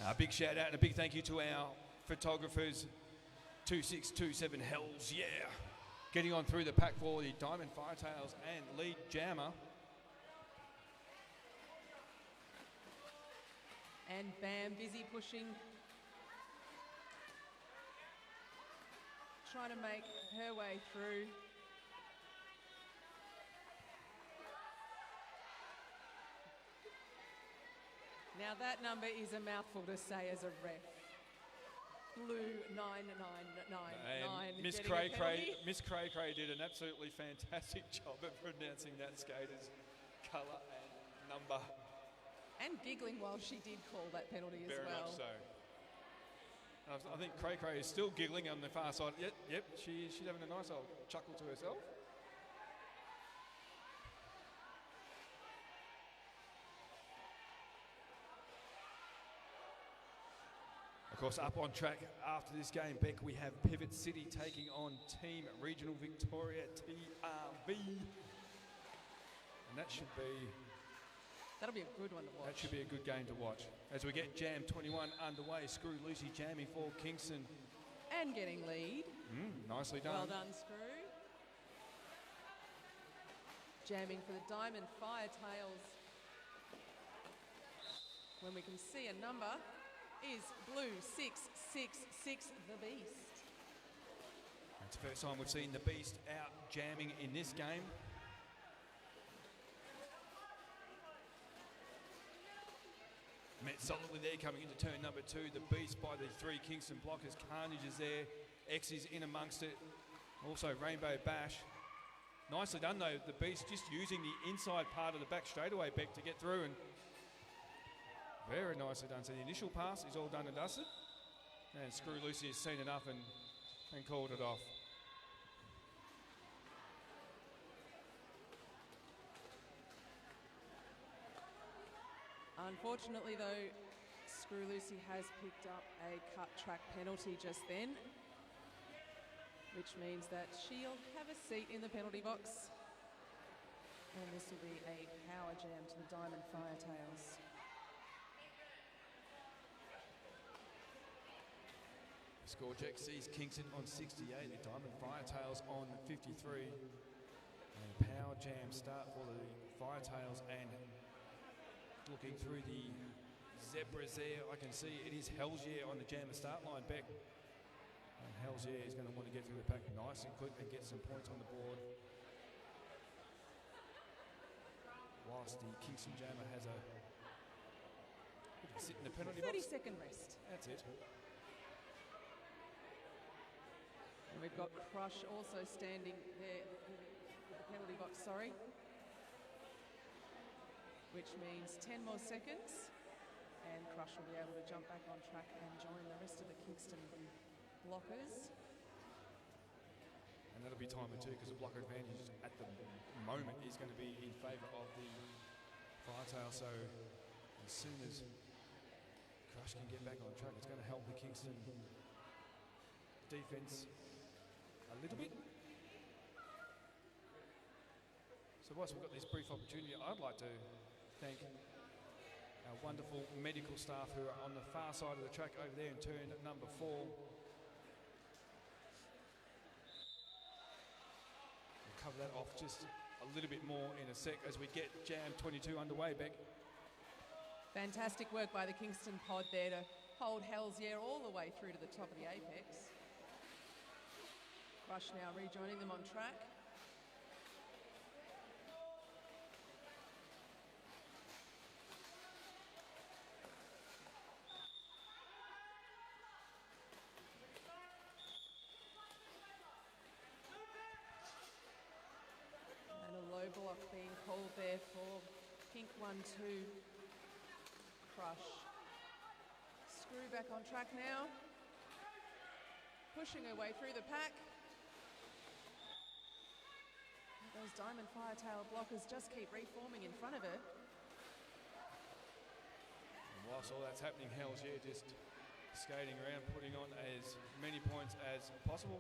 A big shout out and a big thank you to our photographers, 2627 Hells, yeah. Getting on through the pack for the Diamond Firetails and lead jammer. And Bam busy pushing, trying to make her way through. Now that number is a mouthful to say as a ref. Blue 9999. Miss Cray did an absolutely fantastic job of pronouncing that skater's colour and number. And giggling while she did call that penalty as well. Very much so. I think Cray is still giggling on the far side. Yep, she's having a nice old chuckle to herself. Of course, up on track after this game, Beck, we have Pivot City taking on Team Regional Victoria, TRV. And that should be... That'll be a good one to watch. That should be a good game to watch. As we get Jam 21 underway, Screw Lucy jamming for Kingston. And getting lead. Nicely done. Well done, Screw. Jamming for the Diamond Firetails. When we can see a number is Blue 666, the Beast. It's the first time we've seen the Beast out jamming in this game. Met solidly there coming into turn number 2. The Beast by the 3 Kingston blockers. Carnage is there. X is in amongst it. Also Rainbow Bash. Nicely done though, the Beast just using the inside part of the back straightaway, Beck, to get through, and very nicely done. So the initial pass is all done and dusted, and Screw Lucy has seen enough and called it off. Unfortunately though, Screw Lucy has picked up a cut track penalty just then, which means that she'll have a seat in the penalty box. And this will be a power jam to the Diamond Firetails. Score check sees Kingston on 68, the Diamond Firetails on 53. And a power jam start for the Firetails, and looking through the zebras there, I can see it is Hell's Yeah on the jammer start line, Beck. And Hell's Yeah is going to want to get through the pack nice and quick and get some points on the board. Whilst the Kingston jammer has a sit in the penalty 30-second rest. That's it. And we've got Crush also standing there with the penalty box, which means 10 more seconds, and Crush will be able to jump back on track and join the rest of the Kingston blockers. And that'll be timer too, because the blocker advantage at the moment is going to be in favour of the Firetail. So as soon as Crush can get back on track, it's going to help the Kingston defence a little bit. So whilst we've got this brief opportunity, I'd like to thank our wonderful medical staff who are on the far side of the track over there in turn number 4. We'll cover that off just a little bit more in a sec as we get Jam 22 underway, Beck. Fantastic work by the Kingston pod there to hold Hell's Yeah all the way through to the top of the apex. Rush now rejoining them on track. And a low block being called there for Pink 1-2. Crush. Screw back on track now. Pushing her way through the pack. Those Diamond Firetail blockers just keep reforming in front of her. And whilst all that's happening, Hell's Yeah just skating around, putting on as many points as possible.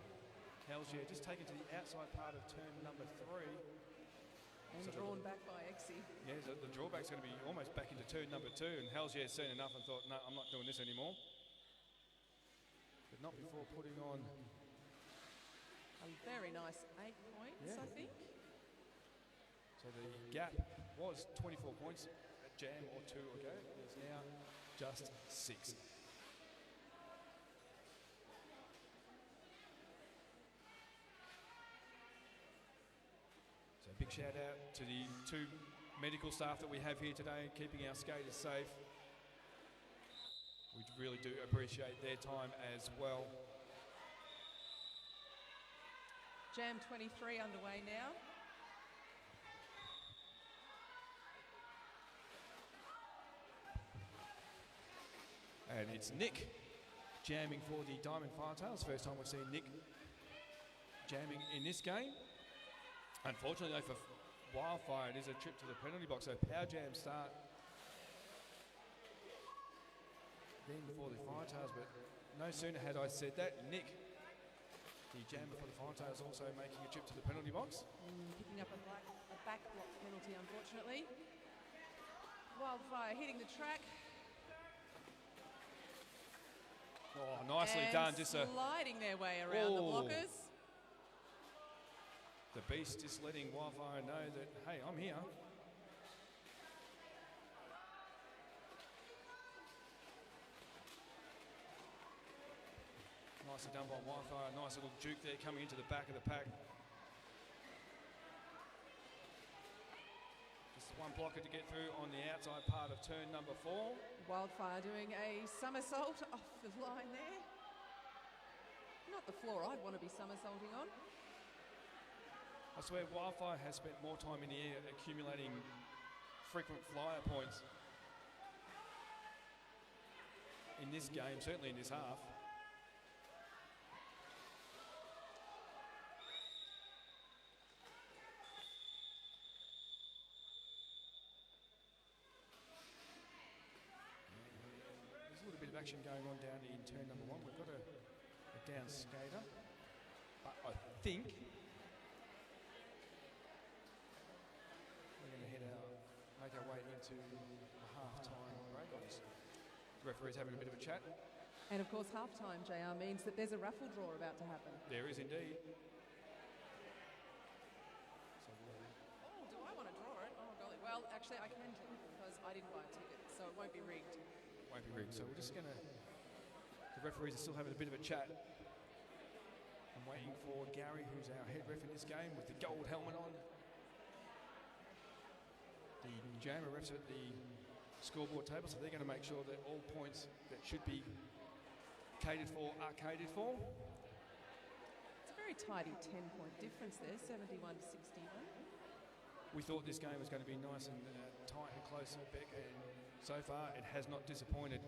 Hell's Yeah just taken to the outside part of turn number 3. And so drawn back by Exie. Yeah, the drawback's going to be almost back into turn number 2, and Hell's Yeah seen enough and thought, no, I'm not doing this anymore. But not before putting on a very nice 8 points, I think. So the gap was 24 points at Jam or 2 ago. It's now just 6. So big shout out to the 2 medical staff that we have here today, keeping our skaters safe. We really do appreciate their time as well. Jam 23 underway now. And it's Nick jamming for the Diamond Firetails. First time we've seen Nick jamming in this game. Unfortunately though for Wildfire, it is a trip to the penalty box, so power jam start then before the Firetails, but no sooner had I said that, Nick, the jammer for the Firetails, also making a trip to the penalty box. Picking up a back block penalty, unfortunately. Wildfire hitting the track. Oh, nicely done. Just sliding their way around the blockers. The Beast just letting Wildfire know that, hey, I'm here. Nicely done by Wi-Fi. Nice little juke there coming into the back of the pack. Just one blocker to get through on the outside part of turn number 4. Wildfire doing a somersault off the line there. Not the floor I'd want to be somersaulting on. I swear Wildfire has spent more time in the air accumulating frequent flyer points in this game, certainly in this half. There's a little bit of action going on down in turn number 1. We've got a down skater, but I think we're going to head out, make our way into a half-time break. The referee's having a bit of a chat. And of course, halftime, JR, means that there's a raffle draw about to happen. There is indeed. Oh, do I want to draw it? Oh, golly. Well, actually, I can do it because I didn't buy a ticket, so it won't be rigged. Won't be rigged. So we're just going to. The referees are still having a bit of a chat. I'm waiting for Gary, who's our head ref in this game, with the gold helmet on. The jammer refs at the scoreboard table, so they're going to make sure that all points that should be catered for are catered for. It's a very tidy 10-point difference there, 71 to 61. We thought this game was going to be nice and tight and close at Beck, and so far it has not disappointed.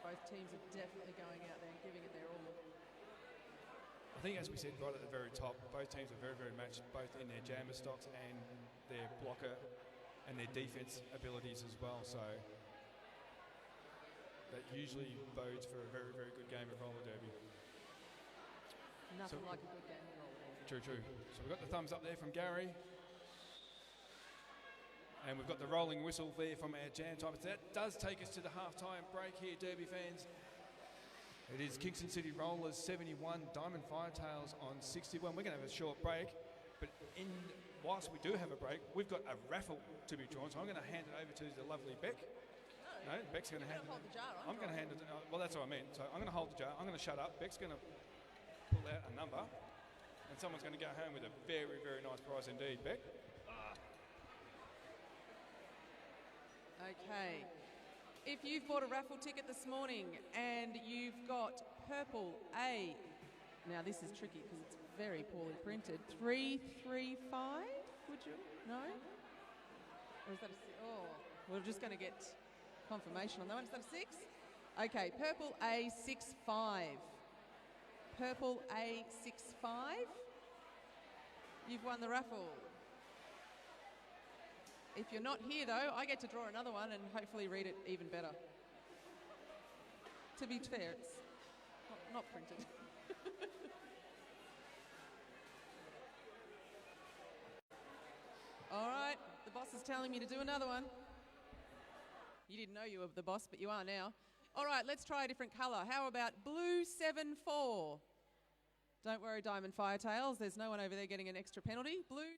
Both teams are definitely going out there and giving it their all. I think, as we said right at the very top, both teams are very, very matched, both in their jammer stocks and their blocker and their defence abilities as well. So that usually bodes for a very, very good game of roller derby. Nothing like a good game of roller derby. True, true. So we've got the thumbs up there from Gary. And we've got the rolling whistle there from our jam time. That does take us to the half-time break here, Derby fans. It is Kingston City Rollers 71, Diamond Firetails on 61. We're going to have a short break, but whilst we do have a break, we've got a raffle to be drawn, so I'm going to hand it over to the lovely Beck. No, Beck's going to hand it. Hold the jar. I'm going to hand it. Well, that's what I mean. So I'm going to hold the jar. I'm going to shut up. Beck's going to pull out a number, and someone's going to go home with a very, very nice prize indeed. Beck. Okay. If you've bought a raffle ticket this morning and you've got purple A, now this is tricky because it's very poorly printed, 335, would you? No? Or is that a 6? Oh, we're just going to get confirmation on that one. Is that a 6? Okay, purple A 65. Purple A 65. You've won the raffle. If you're not here, though, I get to draw another one and hopefully read it even better. To be fair, it's not printed. All right, the boss is telling me to do another one. You didn't know you were the boss, but you are now. All right, let's try a different colour. How about blue 7-4? Don't worry, Diamond Firetails. There's no one over there getting an extra penalty. Blue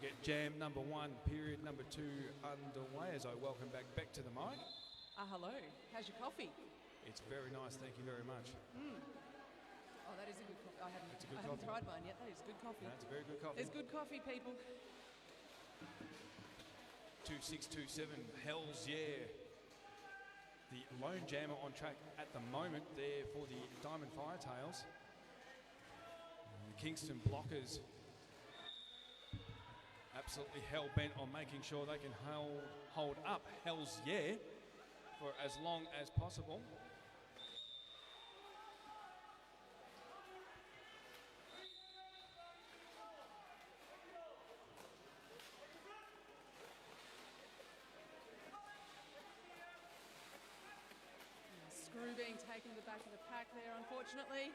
get jam number 1, period number 2 underway as I welcome back Beck to the mic. Hello. How's your coffee? It's very nice, thank you very much. Oh, that is a good coffee. I haven't coffee. tried mine yet. That is good coffee. That's a very good coffee. There's good coffee, people. 2627, Hells Yeah. The lone jammer on track at the moment there for the Diamond Firetails. The Kingston Blockers absolutely hell-bent on making sure they can hold up Hells Yeah for as long as possible. Screw being taken to the back of the pack there, unfortunately.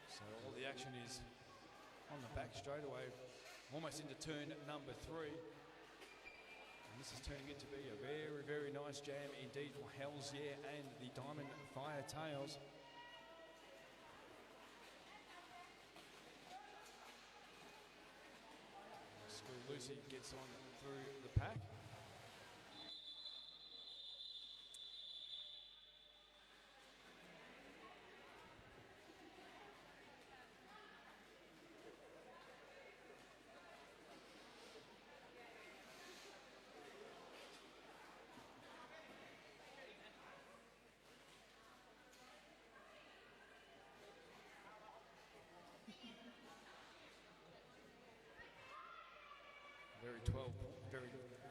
So all the action is on the back straight away, almost into turn number 3. And this is turning into be a very, very nice jam indeed for Hells Yeah and the Diamond Firetails. Screw Lucy gets on through the pack.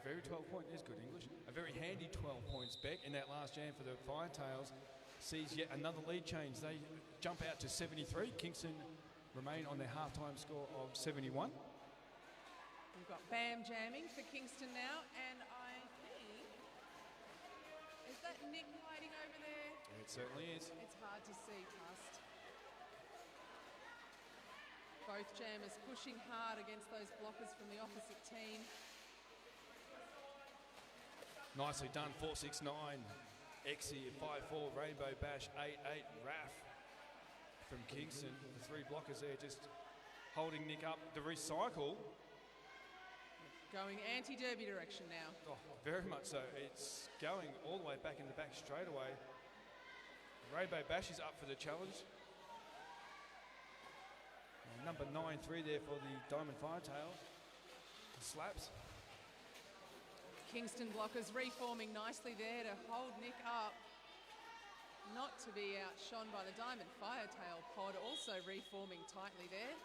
Very 12 point, there's good English. A very handy 12 points, Beck, in that last jam for the Firetails. Sees yet another lead change. They jump out to 73. Kingston remain on their half-time score of 71. We've got Bam jamming for Kingston now, and I think... Is that Nick hiding over there? It certainly is. It's hard to see, Tust. Both jammers pushing hard against those blockers from the opposite team. Nicely done, 469. Exie 5-4, Rainbow Bash 8-8, Raf from Kingston. The 3 blockers there just holding Nick up. The recycle. Going anti-derby direction now. Oh, very much so. It's going all the way back in the back straight away. Rainbow Bash is up for the challenge. And number 9-3 there for the Diamond Firetail. Slaps. Kingston blockers reforming nicely there to hold Nick up. Not to be outshone by the Diamond Firetail pod, also reforming tightly there.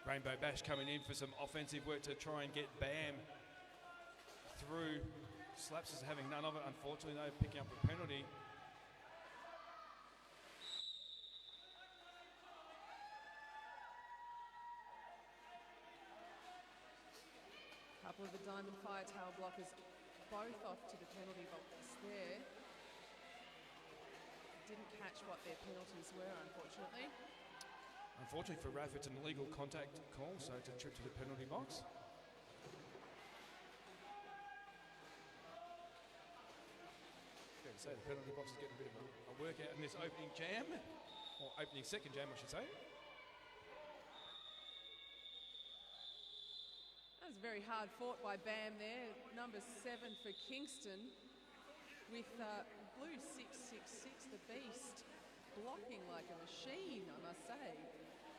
Rainbow Bash coming in for some offensive work to try and get Bam through. Slaps is having none of it, unfortunately, though, picking up a penalty. Couple of the Diamond Firetail blockers both off to the penalty box there. Didn't catch what their penalties were, unfortunately. Unfortunately for Raf, it's an illegal contact call, so it's a trip to the penalty box. Fair to say the penalty box is getting a bit of a workout in this opening jam, or opening second jam, I should say. That was very hard fought by Bam there. Number 7 for Kingston with blue 666, the beast, blocking like a machine, I must say.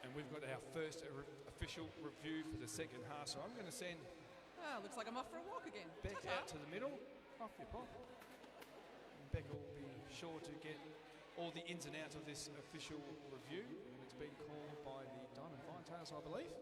And we've got our first official review for the second half, so I'm going to send... Looks like I'm off for a walk again. Beck out to the middle. Off you pop. And Beck will be sure to get all the ins and outs of this official review. And it's been called by the Diamond Firetails, I believe.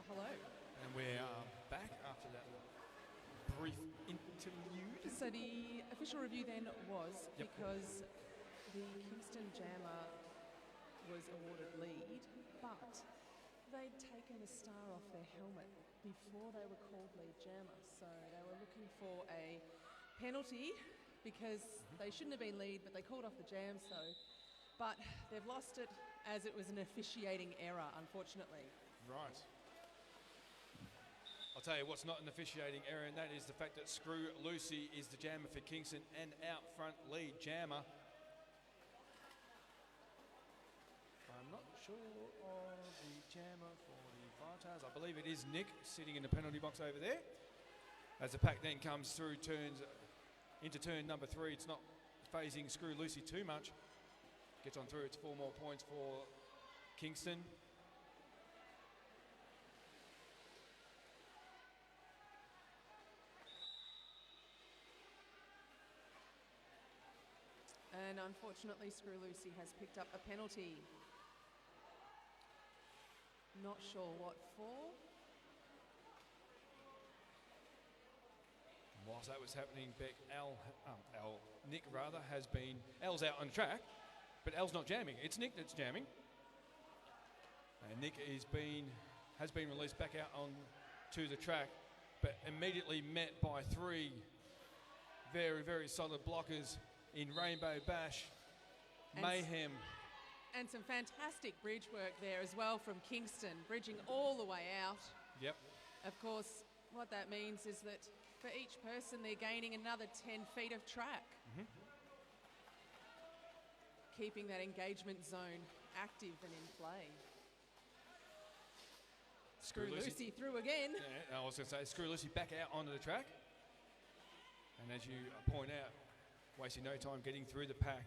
hello. And we're back after that brief interlude. So the official review then was Yep. because the Kingston Jammer was awarded lead, but they'd taken a star off their helmet before they were called lead jammer. So they were looking for a penalty because they shouldn't have been lead, but they called off the jam. But they've lost it as it was an officiating error, unfortunately. Right. I'll tell you what's not an officiating error, and that is the fact that Screw Lucy is the jammer for Kingston and out front lead jammer. I'm not sure of the jammer for the Fighters. I believe it is Nick sitting in the penalty box over there. As the pack then comes through, turns into turn number 3, it's not phasing Screw Lucy too much. Gets on through, it's 4 more points for Kingston. And unfortunately, Screw Lucy has picked up a penalty. Not sure what for. Whilst that was happening, Nick has been, Al's out on track, but Al's not jamming. It's Nick that's jamming. And Nick has been released back out on to the track, but immediately met by 3 very, very solid blockers in Rainbow Bash, Mayhem. And some fantastic bridge work there as well from Kingston, bridging all the way out. Yep. Of course, what that means is that for each person, they're gaining another 10 feet of track. Keeping that engagement zone active and in play. Screw Lucy through again. Yeah, I was going to say, Screw Lucy back out onto the track. And as you point out, wasting no time getting through the pack.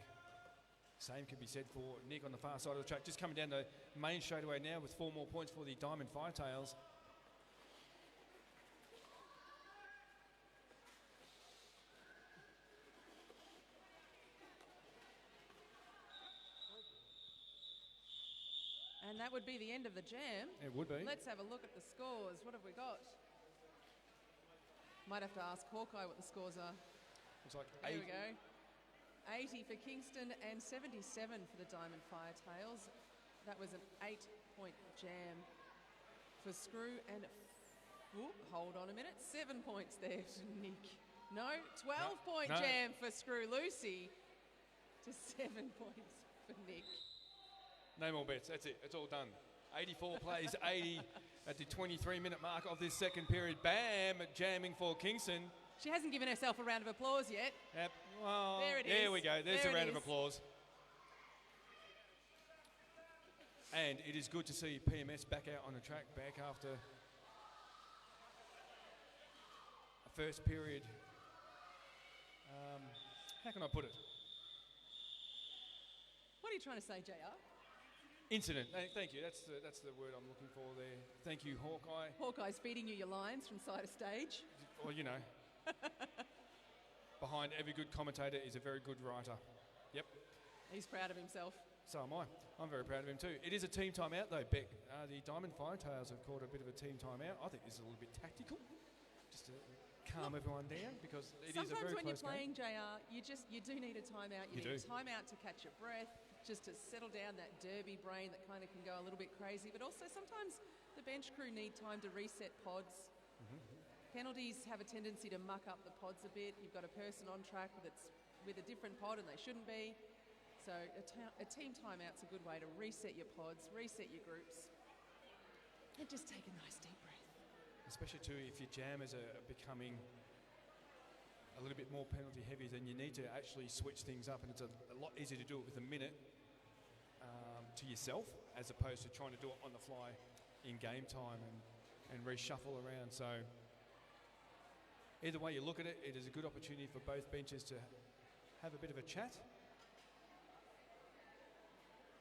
Same can be said for Nick on the far side of the track. Just coming down the main straightaway now with 4 more points for the Diamond Firetails. And that would be the end of the jam. It would be. Let's have a look at the scores. What have we got? Might have to ask Hawkeye what the scores are. Looks like There we go. 80 for Kingston and 77 for the Diamond Firetails. That was an 8-point jam for Screw and, hold on a minute, 7 points there to Nick. No, 12-point jam for Screw Lucy to 7 points for Nick. No more bets, that's it, it's all done. 84 plays 80 at the 23-minute mark of this second period. Bam, jamming for Kingston. She hasn't given herself a round of applause yet. Yep. Well, there it is. There we go. There's there a round of applause. And it is good to see PMS back out on the track, back after a first period. How can I put it? What are you trying to say, JR? Incident. Thank you. That's the word I'm looking for there. Thank you, Hawkeye. Hawkeye's feeding you your lines from side of stage. Well, you know. Behind every good commentator is a very good writer. Yep. He's proud of himself. So am I. I'm very proud of him too. It is a team timeout though, Beck. The Diamond Firetails have called a bit of a team timeout. I think this is a little bit tactical, just to calm everyone down, because it is a very sometimes when close you're playing game. JR, you do need a timeout. You need a timeout to catch your breath, just to settle down that derby brain that kind of can go a little bit crazy. But also sometimes the bench crew need time to reset pods. Penalties have a tendency to muck up the pods a bit. You've got a person on track that's with a different pod and they shouldn't be. So a team timeout's a good way to reset your pods, reset your groups, and just take a nice deep breath. Especially too if your jammers are becoming a little bit more penalty heavy, then you need to actually switch things up, and it's a lot easier to do it with a minute to yourself as opposed to trying to do it on the fly in game time and reshuffle around. So either way you look at it, it is a good opportunity for both benches to have a bit of a chat.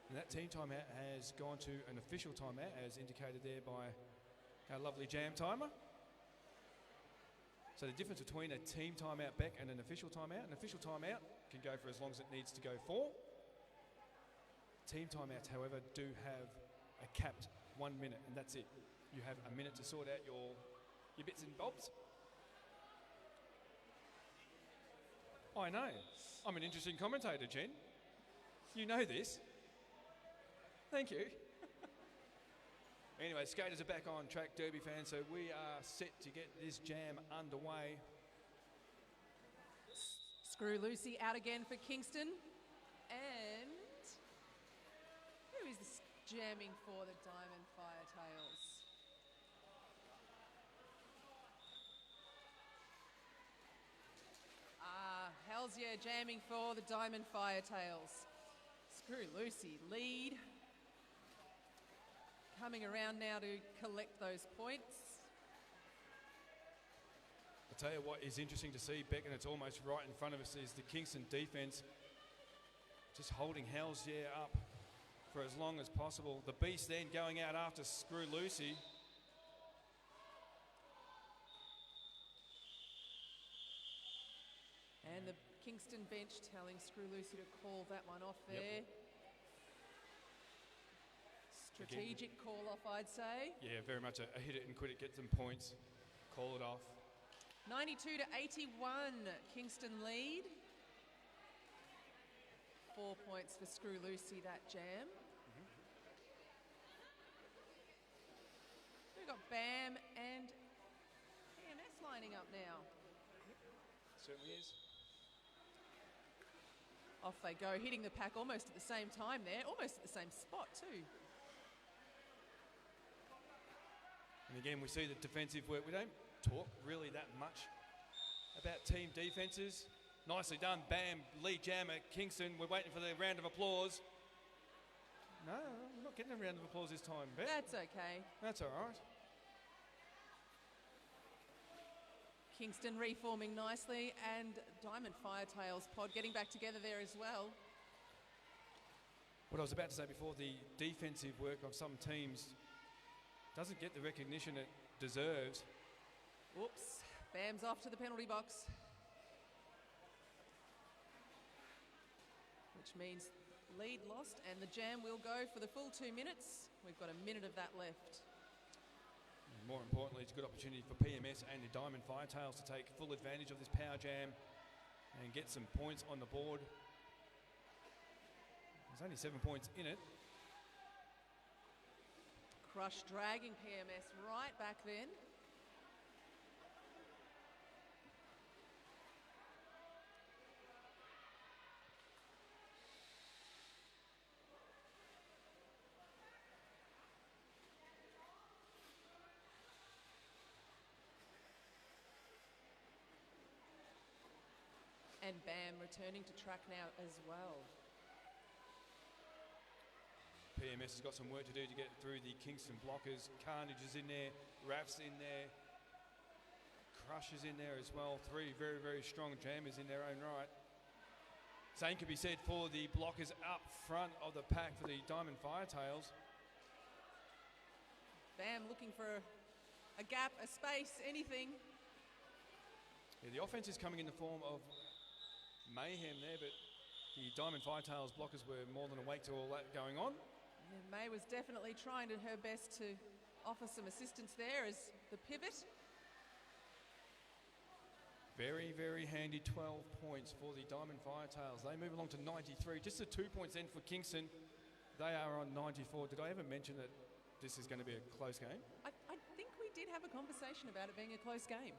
And that team timeout has gone to an official timeout, as indicated there by our lovely jam timer. So the difference between a team timeout, Beck, and an official timeout can go for as long as it needs to go for. Team timeouts, however, do have a capped 1 minute, and that's it. You have a minute to sort out your bits and bobs. I know. I'm an interesting commentator, Jen. You know this. Thank you. Anyway, skaters are back on track, Derby fans, so we are set to get this jam underway. Screw Lucy out again for Kingston. And who is jamming for the Diamond Firetails? Hells yeah, jamming for the Diamond Firetails. Screw Lucy lead. Coming around now to collect those points. I'll tell you what is interesting to see, Beck, and it's almost right in front of us, is the Kingston defence just holding Hells yeah up for as long as possible. The Beast then going out after Screw Lucy. And the Kingston bench telling Screw Lucy to call that one off there. Yep. Strategic call off, I'd say. Yeah, very much a hit it and quit it, get some points, call it off. 92 to 81, Kingston lead. 4 points for Screw Lucy, that jam. We've got Bam and PMS lining up now. Certainly is. Off they go, hitting the pack almost at the same time there, almost at the same spot too. And again, we see the defensive work. We don't talk really that much about team defences. Nicely done, Bam, lead jammer, Kingston. We're waiting for the round of applause. No, we're not getting a round of applause this time, Bet. That's okay. That's all right. Kingston reforming nicely, and Diamond Firetails pod getting back together there as well. What I was about to say before, the defensive work of some teams doesn't get the recognition it deserves. Whoops, Bam's off to the penalty box. Which means lead lost, and the jam will go for the full 2 minutes. We've got a minute of that left. And more importantly, it's a good opportunity for PMS and the Diamond Firetails to take full advantage of this power jam and get some points on the board. There's only 7 points in it. Crush dragging PMS right back then. And Bam returning to track now as well. PMS has got some work to do to get through the Kingston blockers. Carnage is in there, Raff's in there, Crush is in there as well. 3 very, very strong jammers in their own right. Same could be said for the blockers up front of the pack for the Diamond Firetails. Bam looking for a gap, a space, anything. Yeah, the offense is coming in the form of mayhem there, but the Diamond Firetails blockers were more than awake to all that going on. And May was definitely trying her best to offer some assistance there as the pivot. Very, very handy 12 points for the Diamond Firetails. They move along to 93, just the 2 points in for Kingston. They are on 94. Did I ever mention that this is going to be a close game? I think we did have a conversation about it being a close game.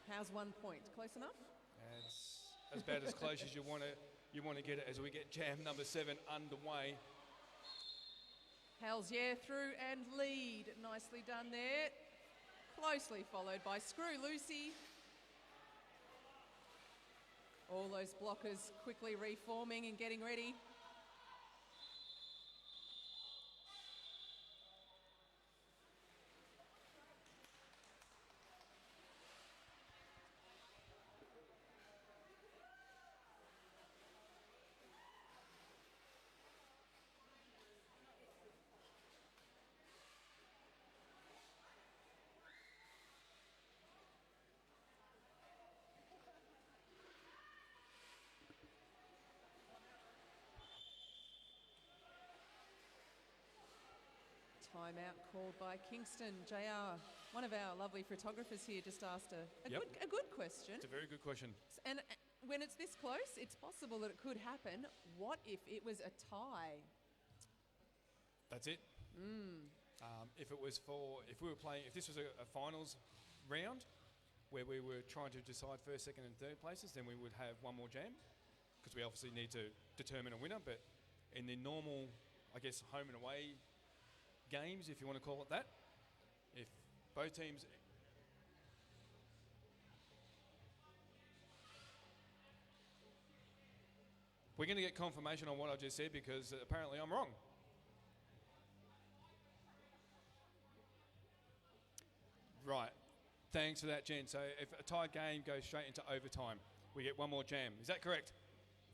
How's 1 point? Close enough? That's about as close as you want to get it as we get jam number 7 underway. Hells yeah through and lead. Nicely done there. Closely followed by Screw Lucy. All those blockers quickly reforming and getting ready. Timeout called by Kingston. JR, one of our lovely photographers here, just asked a good question. It's a very good question. And when it's this close, it's possible that it could happen. What if it was a tie? That's it. If we were playing, if this was a finals round where we were trying to decide first, second, and third places, then we would have one more jam because we obviously need to determine a winner. But in the normal, I guess, home and away games, if you want to call it that, if both teams. We're going to get confirmation on what I just said because apparently I'm wrong. Right. Thanks for that, Jen. So if a tied game goes straight into overtime, we get one more jam. Is that correct?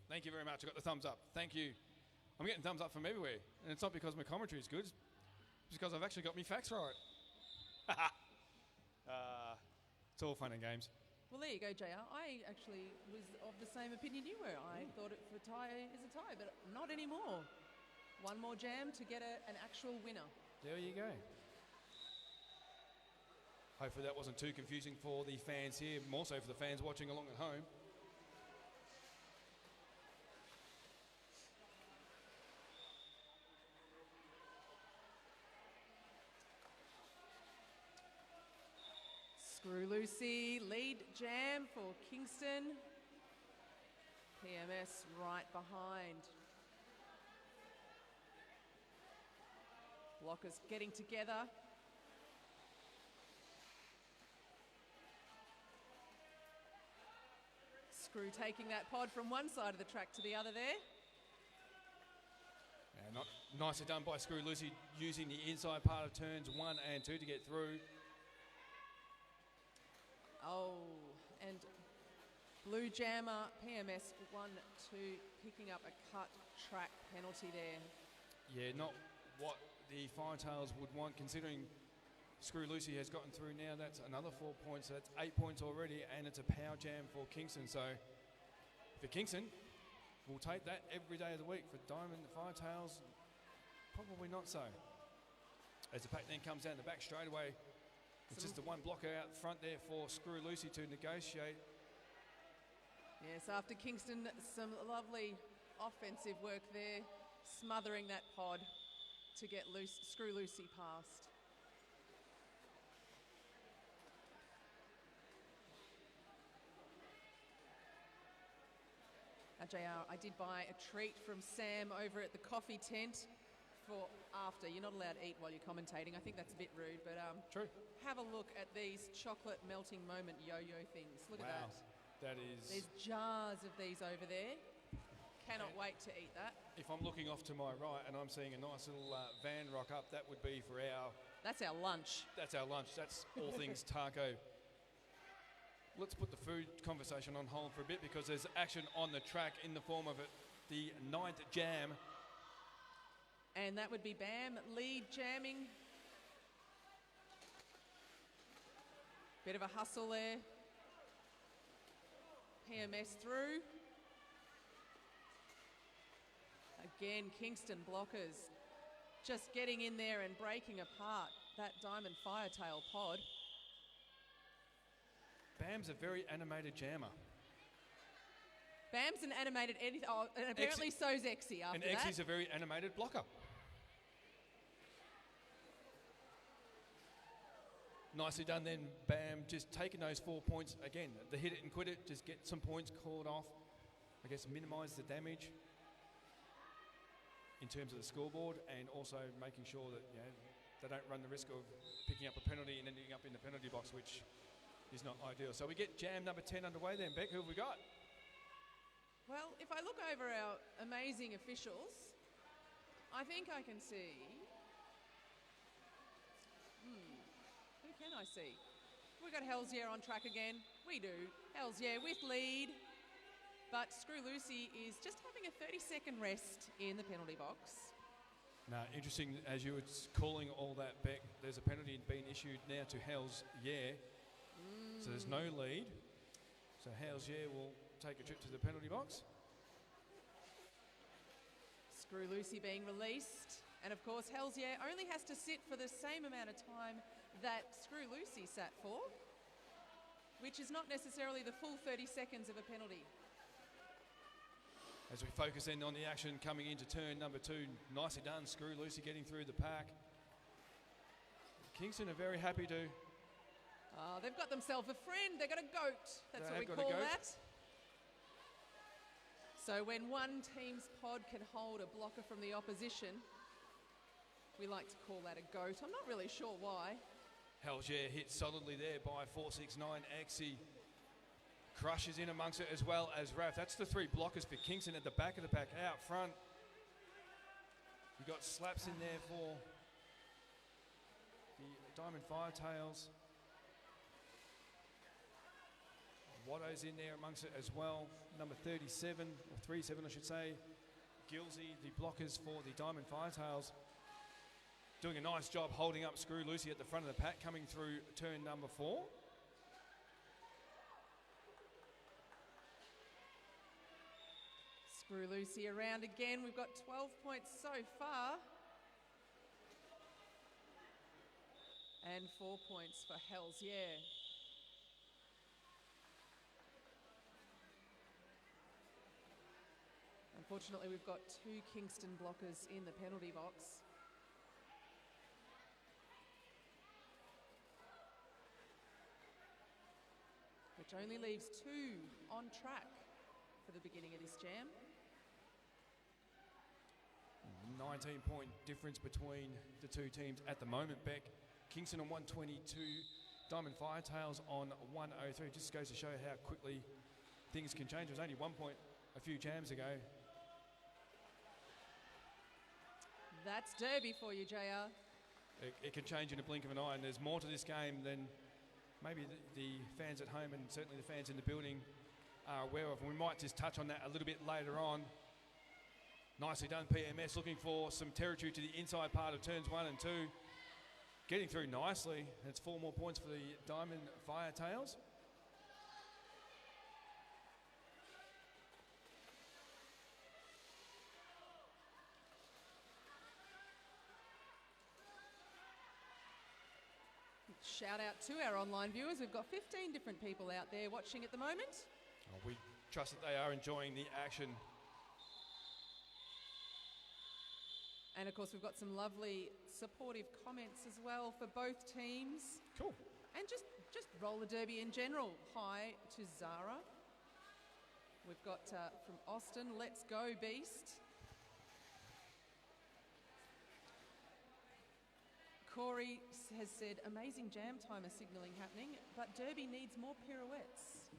Thank you very much. I got the thumbs up. Thank you. I'm getting thumbs up from everywhere. And it's not because my commentary is good. It's because I've actually got my facts right. It's all fun and games. Well, there you go, JR. I actually was of the same opinion you were. I thought it for tie is a tie, but not anymore. One more jam to get an actual winner. There you go. Hopefully that wasn't too confusing for the fans here, more so for the fans watching along at home. Screw Lucy, lead jam for Kingston. PMS right behind. Blockers getting together. Screw taking that pod from one side of the track to the other there. Yeah, nicely done by Screw Lucy, using the inside part of turns 1 and 2 to get through. Oh, and Blue Jammer, PMS 1-2, picking up a cut track penalty there. Yeah, not what the Firetails would want, considering Screw Lucy has gotten through now. That's another 4 points. So that's 8 points already, and it's a power jam for Kingston. So for Kingston, we'll take that every day of the week. For Diamond Firetails, probably not so. As the pack then comes down the back straight away, it's just the one blocker out front there for Screw Lucy to negotiate. Yes, after Kingston, some lovely offensive work there, smothering that pod to get Screw Lucy past. JR, I did buy a treat from Sam over at the coffee tent for after. You're not allowed to eat while you're commentating. I think that's a bit rude, but True. Have a look at these chocolate melting moment yo-yo things. Look at that. That is... There's jars of these over there. Cannot wait to eat that. If I'm looking off to my right and I'm seeing a nice little van rock up, that would be for our... That's our lunch. That's our lunch. That's all things taco. Let's put the food conversation on hold for a bit because there's action on the track in the form of the 9th jam. And that would be Bam lead jamming. Bit of a hustle there. PMS through. Again, Kingston blockers just getting in there and breaking apart that Diamond Firetail pod. Bam's a very animated jammer. Bam's an animated anything. Oh, and apparently so's Exy after and that. And Exy's a very animated blocker. Nicely done then, Bam, just taking those 4 points. Again, the hit it and quit it, just get some points called off. I guess minimise the damage in terms of the scoreboard, and also making sure that they don't run the risk of picking up a penalty and ending up in the penalty box, which is not ideal. So we get jam number 10 underway then. Beck, who have we got? Well, if I look over our amazing officials, I think I can see... Who can I see? We've got Hells Yeah on track again. We do. Hells Yeah with lead. But Screw Lucy is just having a 30-second rest in the penalty box. Now, interesting, as you were calling all that, Beck, there's a penalty being issued now to Hells Yeah. So there's no lead. So Hells Yeah will take a trip to the penalty box. Screw Lucy being released. And of course, Hells Yeah only has to sit for the same amount of time that Screw Lucy sat for, which is not necessarily the full 30 seconds of a penalty. As we focus in on the action coming into turn number 2, nicely done, Screw Lucy getting through the pack. Kingston are very happy to. Oh, they've got themselves a friend. They've got a goat. That's what we They've got a call goat. that. So when one team's pod can hold a blocker from the opposition, we like to call that a goat. I'm not really sure why. Hells Yeah hit solidly there by 469. Exy crushes in amongst it as well as Raf. That's the 3 blockers for Kingston at the back of the pack. Out front, you got slaps in there for the Diamond Firetails. Watto's in there amongst it as well. Number 37, or 37 I should say. Gilsey, the blockers for the Diamond Firetails. Doing a nice job holding up Screw Lucy at the front of the pack, coming through turn number 4. Screw Lucy around again. We've got 12 points so far. And 4 points for Hells Yeah. Unfortunately, we've got 2 Kingston blockers in the penalty box. Which only leaves 2 on track for the beginning of this jam. 19-point difference between the 2 teams at the moment, Beck. Kingston on 122, Diamond Firetails on 103. Just goes to show how quickly things can change. It was only 1 point a few jams ago. That's Derby for you, JR. It can change in a blink of an eye, and there's more to this game than maybe the fans at home and certainly the fans in the building are aware of. And we might just touch on that a little bit later on. Nicely done, PMS, looking for some territory to the inside part of turns 1 and 2. Getting through nicely. That's 4 more points for the Diamond Firetails. Shout out to our online viewers. We've got 15 different people out there watching at the moment. Oh, we trust that they are enjoying the action. And of course, we've got some lovely supportive comments as well for both teams. Cool. And just roller derby in general. Hi to Zara. We've got from Austin, let's go Beast. Corey has said, amazing jam timer signalling happening, but Derby needs more pirouettes.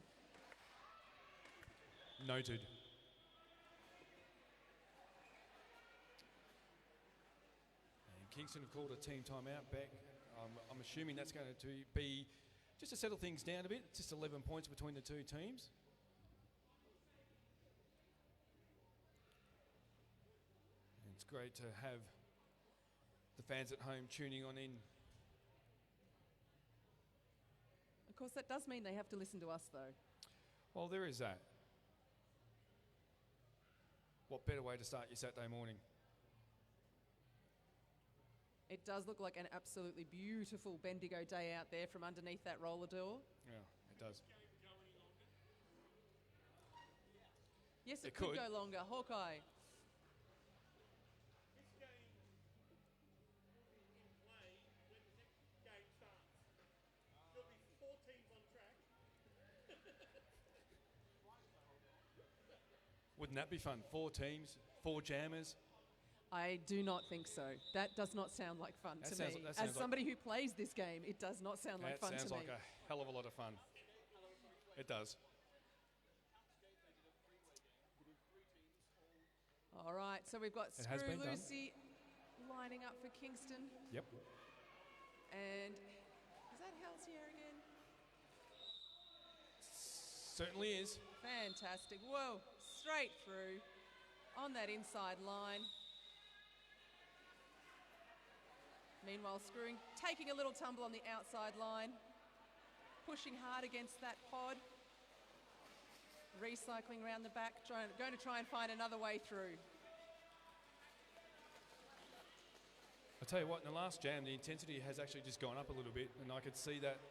Noted. And Kingston have called a team timeout back. I'm assuming that's going to be just to settle things down a bit. It's just 11 points between the 2 teams. And it's great to have the fans at home tuning on in. Of course, that does mean they have to listen to us, though. Well, there is that. What better way to start your Saturday morning? It does look like an absolutely beautiful Bendigo day out there from underneath that roller door. Yeah, it does. Yes, it It could could. go longer. Hawkeye. Wouldn't that be fun? 4 teams, 4 jammers. I do not think so. That does not sound like fun That to sounds me. like- that As sounds like- somebody who plays this game, it does not sound like That fun sounds to like me. a hell of a lot of fun. It does. All right, so we've got It has Screw been done. Lucy lining up for Kingston. Yep. And is that Hells here again? Certainly is. Fantastic. Whoa, straight through on that inside line. Meanwhile, Screwing taking a little tumble on the outside line, pushing hard against that pod, recycling around the back, going to try and find another way through. I tell you what, in the last jam, the intensity has actually just gone up a little bit, and I could see that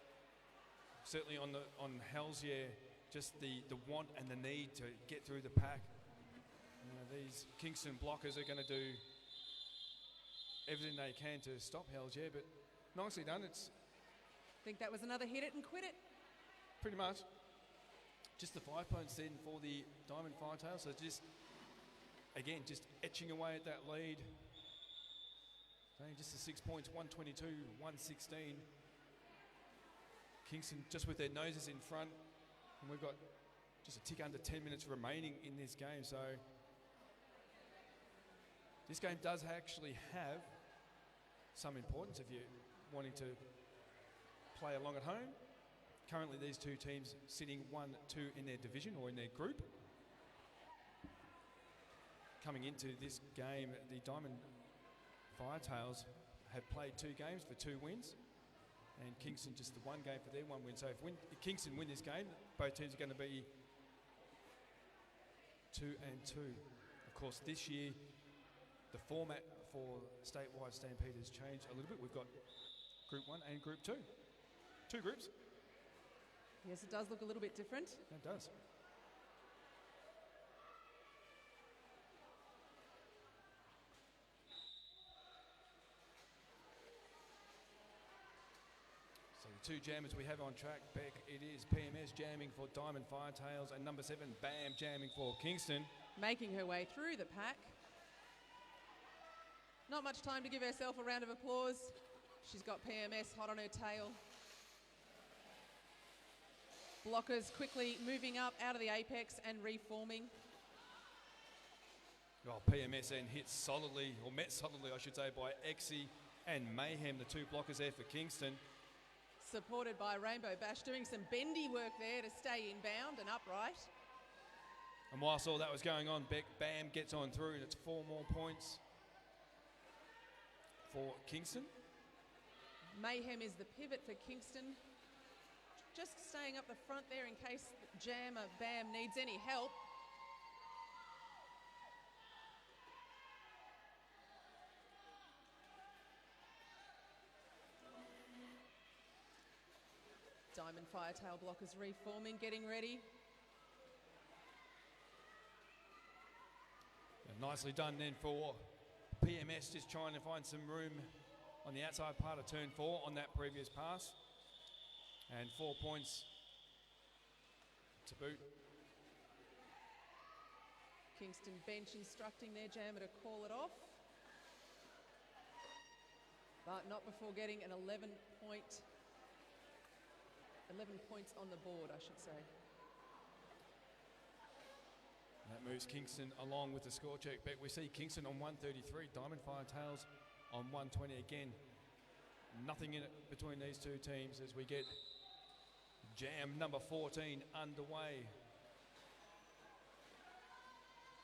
certainly on Halsey, just the want and the need to get through the pack. You know, these Kingston blockers are going to do everything they can to stop Halsey, but nicely done. It's I think that was another hit it and quit it. pretty much just the 5 points then for the Diamond Firetail. So just, again, just etching away at that lead. Just the 6 points, 122, 116. Kingston just with their noses in front. And we've got just a tick under 10 minutes remaining in this game. So this game does actually have some importance if you're wanting to play along at home. Currently these two teams sitting 1-2 in their division or in their group. Coming into this game, the Diamond Firetails have played 2 games for 2 wins, and Kingston just the 1 game for their 1 win. So if Kingston win this game, both teams are going to be 2-2. Of course, this year the format for statewide Stampede has changed a little bit. We've got Group 1 and Group 2. 2 groups. Yes, it does look a little bit different. It does. So the 2 jammers we have on track, Beck, it is PMS jamming for Diamond Firetails and number 7, BAM, jamming for Kingston. Making her way through the pack. Not much time to give herself a round of applause. She's got PMS hot on her tail. Blockers quickly moving up out of the apex and reforming. Well, PMS then hit solidly, or met solidly I should say, by Exy and Mayhem, the 2 blockers there for Kingston. Supported by Rainbow Bash, doing some bendy work there to stay inbound and upright. And whilst all that was going on, BAM gets on through, and it's 4 more points for Kingston. Mayhem is the pivot for Kingston. Just staying up the front there in case Jammer BAM needs any help. Diamond Firetail blockers reforming, getting ready. And nicely done then for PMS, just trying to find some room on the outside part of turn 4 on that previous pass. And 4 points to boot. Kingston bench instructing their jammer to call it off. But not before getting an 11 points on the board, I should say. That moves Kingston along with the score check. But we see Kingston on 133, Diamond Firetails on 120 again. Nothing in it between these 2 teams as we get jam number 14 underway.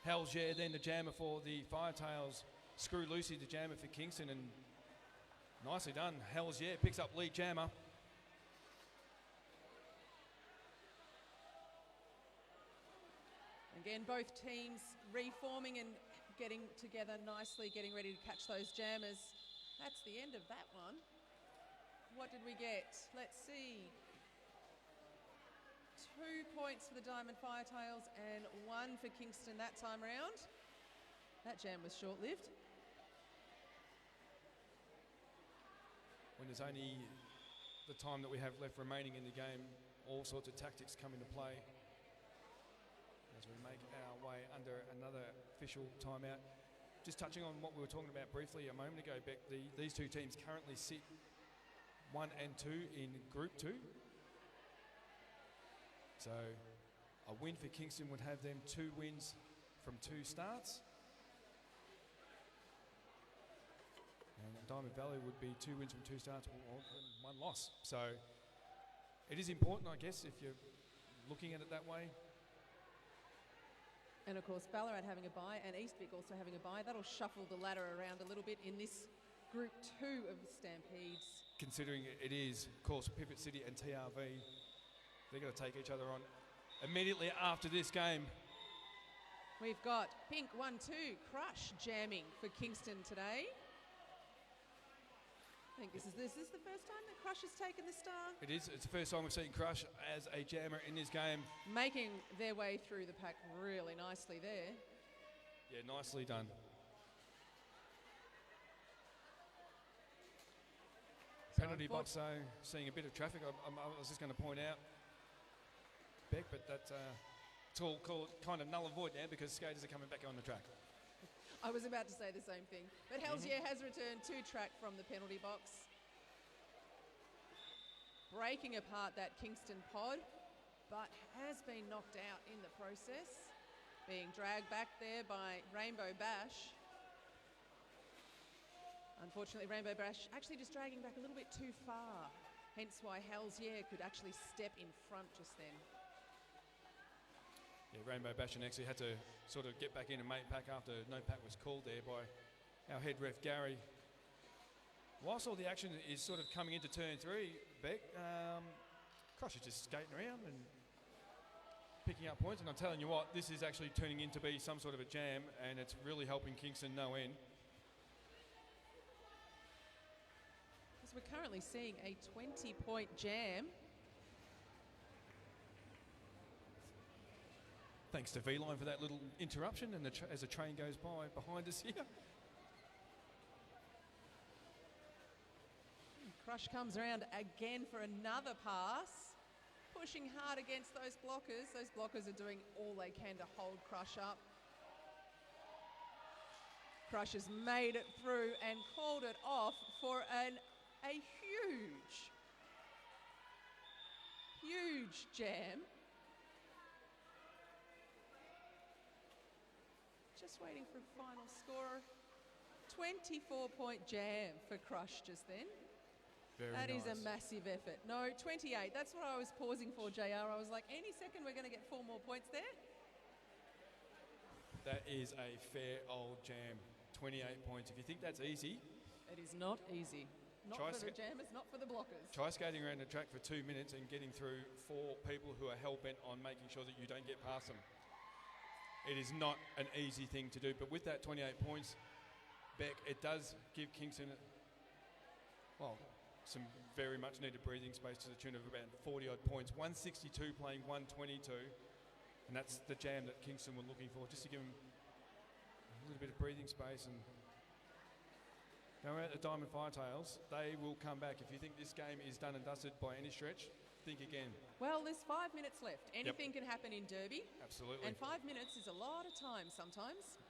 Halsey then the jammer for the Firetails. Screw Lucy the jammer for Kingston, and nicely done. Halsey picks up lead jammer. Again, both teams reforming and getting together nicely, getting ready to catch those jammers. That's the end of that one. What did we get? Let's see. 2 points for the Diamond Firetails and 1 for Kingston that time round. That jam was short-lived. When there's only the time that we have left remaining in the game, all sorts of tactics come into play as we make our way under another official timeout. Just touching on what we were talking about briefly a moment ago, Beck, these 2 teams currently sit 1 and 2 in Group 2. So a win for Kingston would have them 2 wins from 2 starts. And Diamond Valley would be 2 wins from 2 starts and 1 loss. So it is important, I guess, if you're looking at it that way. And of course, Ballarat having a bye and Eastvic also having a bye. That'll shuffle the ladder around a little bit in this Group 2 of Stampedes. Considering it is, of course, Pivot City and TRV, they're going to take each other on immediately after this game. We've got Pink 1-2 Crush jamming for Kingston today. think this is the first time that Crush has taken the star? It is. It's the first time we've seen Crush as a jammer in this game. Making their way through the pack really nicely there. Yeah, nicely done. Penalty box, though, seeing a bit of traffic. I was just going to point out, Beck, but that's it's all kind of null and void now because skaters are coming back on the track. I was about to say the same thing. But Helsier has returned to track from the penalty box. Breaking apart that Kingston pod, but has been knocked out in the process. Being dragged back there by Rainbow Bash. Unfortunately, Rainbow Bash actually just dragging back a little bit too far. Hence why Helsier could actually step in front just then. Yeah, Rainbow Bash actually had to sort of get back in and make pack after no pack was called there by our head ref, Gary. Whilst all the action is sort of coming into turn 3, Beck, Crush is just skating around and picking up points. And I'm telling you what, this is actually turning into be some sort of a jam, and it's really helping Kingston no end. Because we're currently seeing a 20-point jam. Thanks to V-Line for that little interruption and as the train goes by behind us here. Crush comes around again for another pass. Pushing hard against those blockers. Those blockers are doing all they can to hold Crush up. Crush has made it through and called it off for a huge jam. Just waiting for a final score. 24-point jam for Crush just then. That is a massive effort. No, 28. That's what I was pausing for, JR. I was like, any second we're going to get 4 more points there. That is a fair old jam. 28 points. If you think that's easy... It is not easy. Not for the jammers, not for the blockers. Try skating around the track for 2 minutes and getting through 4 people who are hell-bent on making sure that you don't get past them. It is not an easy thing to do, but with that 28 points, Beck, it does give Kingston, well, some very much needed breathing space to the tune of about 40-odd points. 162 playing 122, and that's the jam that Kingston were looking for, just to give them a little bit of breathing space. And now we're at the Diamond Firetails. They will come back. If you think this game is done and dusted by any stretch, think again. Well, there's 5 minutes left. Anything can happen in Derby. Absolutely. And 5 minutes is a lot of time sometimes.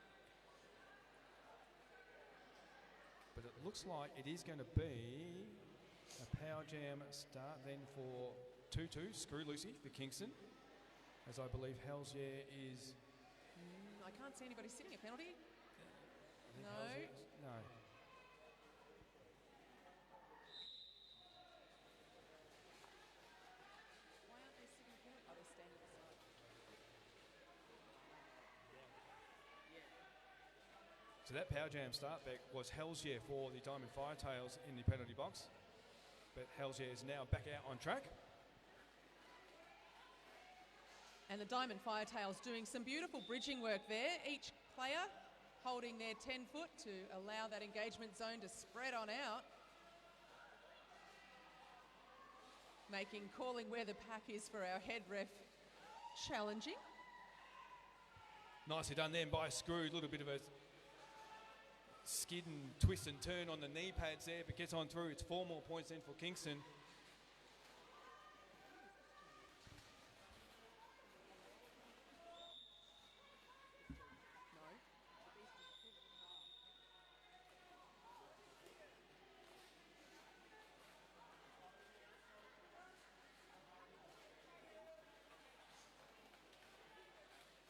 But it looks like it is going to be a power jam start then for 2-2, Screw Lucy for Kingston. As I believe Helsier is... I can't see anybody sitting a penalty. No. No. So that power jam start back was Helsier for the Diamond Firetails in the penalty box. But Helsier is now back out on track. And the Diamond Firetails doing some beautiful bridging work there. Each player holding their 10 foot to allow that engagement zone to spread on out. Calling where the pack is for our head ref challenging. Nicely done then by Screw. A little bit of a skid and twist and turn on the knee pads there, but gets on through. It's 4 more points then for Kingston.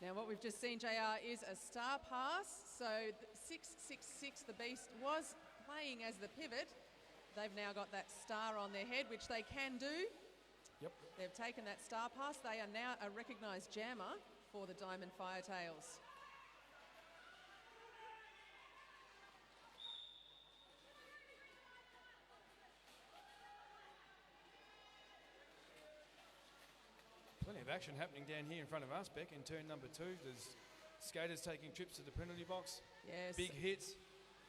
Now what we've just seen, JR, is a star pass. So 666, the Beast, was playing as the pivot. They've now got that star on their head, which they can do. Yep. They've taken that star pass. They are now a recognised jammer for the Diamond Firetails. Plenty of action happening down here in front of us, Beck, in turn number 2. There's skaters taking trips to the penalty box. Yes. Big hits.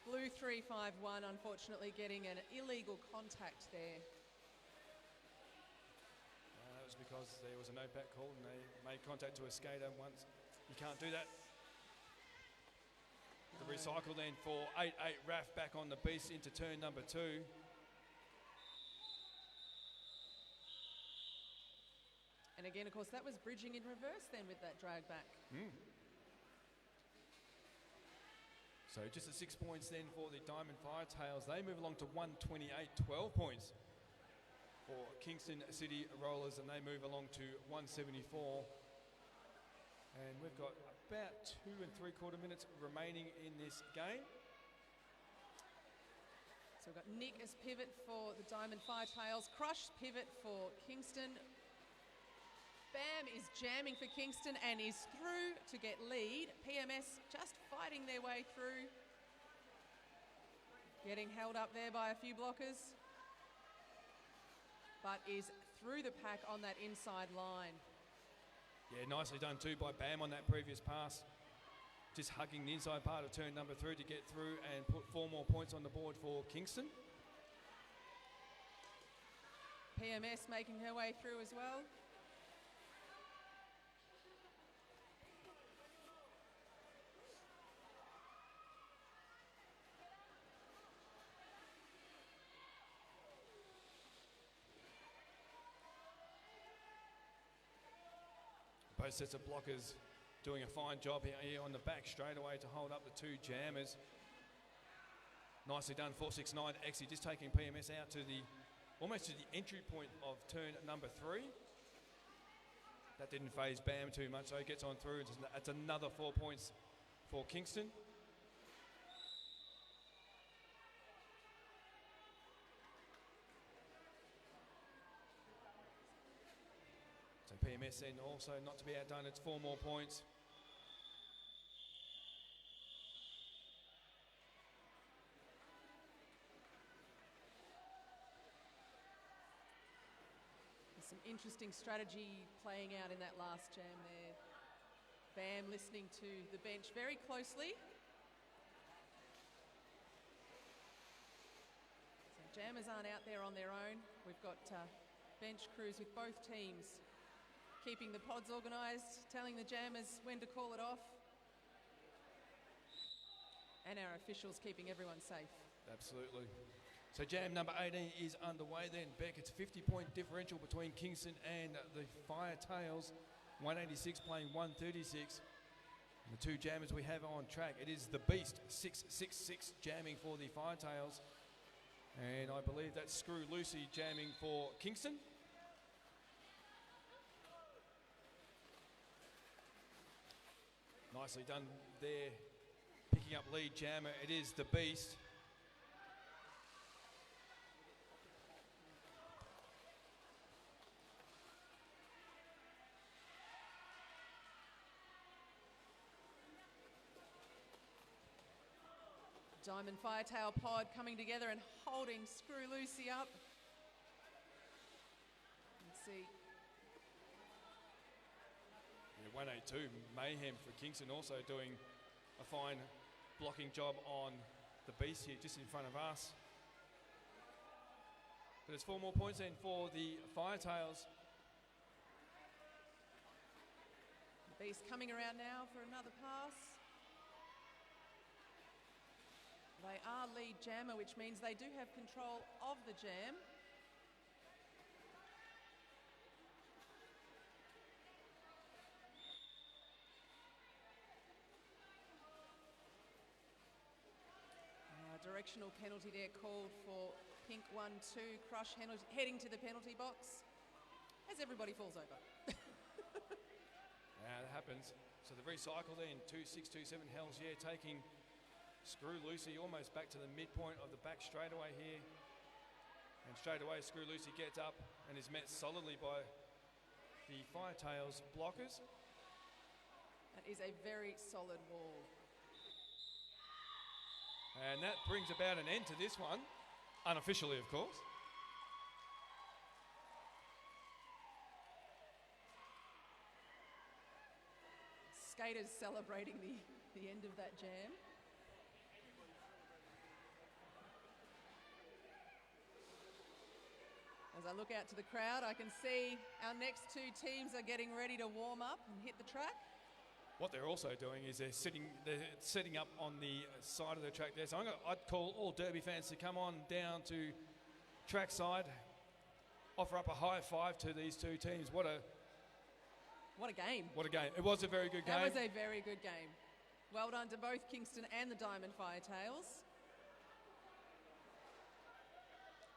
Blue 351, unfortunately, getting an illegal contact there. That was because there was a no-back call and they made contact to a skater once. You can't do that. The recycle then for 8-8 Raf back on the beast into turn number 2. And again, of course, that was bridging in reverse then with that drag back. So just the 6 points then for the Diamond Firetails. They move along to 128, 12 points for Kingston City Rollers, and they move along to 174. And we've got about 2 3/4 minutes remaining in this game. So we've got Nick as pivot for the Diamond Firetails, Crush pivot for Kingston. Bam is jamming for Kingston and is through to get lead. PMS just fighting their way through. Getting held up there by a few blockers. But is through the pack on that inside line. Yeah, nicely done too by Bam on that previous pass. Just hugging the inside part of turn number 3 to get through and put 4 more points on the board for Kingston. PMS making her way through as well. Both sets of blockers doing a fine job here on the back straightaway to hold up the 2 jammers. Nicely done, 469 Exie just taking PMS out to the almost to the entry point of turn number 3. That didn't phase Bam too much, so he gets on through. That's another 4 points for Kingston. So PMS then also not to be outdone, it's 4 more points. There's some interesting strategy playing out in that last jam there. Bam listening to the bench very closely. So jammers aren't out there on their own. We've got bench crews with both teams keeping the pods organised, telling the jammers when to call it off, and our officials keeping everyone safe. Absolutely. So jam number 18 is underway then, Beck. It's a 50-point differential between Kingston and the Firetails. 186 playing 136. And the 2 jammers we have on track, it is the Beast, 666 jamming for the Firetails. And I believe that's Screw Lucy jamming for Kingston. Nicely done there, picking up lead jammer. It is the Beast. Diamond Firetail pod coming together and holding Screw Lucy up. Let's see. Yeah, 182 Mayhem for Kingston, also doing a fine blocking job on the Beast here just in front of us. But it's 4 more points then for the Firetails. Beast coming around now for another pass. They are lead jammer, which means they do have control of the jam. Directional penalty there called for pink 1-2. Crush heading to the penalty box as everybody falls over. That happens. So the recycle then, 2-6-2-7 Hells Yeah, taking Screw Lucy almost back to the midpoint of the back straightaway here. And straight away Screw Lucy gets up and is met solidly by the Firetails blockers. That is a very solid wall. And that brings about an end to this one, unofficially of course. Skaters celebrating the end of that jam. As I look out to the crowd, I can see our next two teams are getting ready to warm up and hit the track. What they're also doing is they're setting up on the side of the track there. So I'd call all Derby fans to come on down to trackside, offer up a high five to these two teams. What a game. What a game. It was a very good game. That was a very good game. Well done to both Kingston and the Diamond Firetails.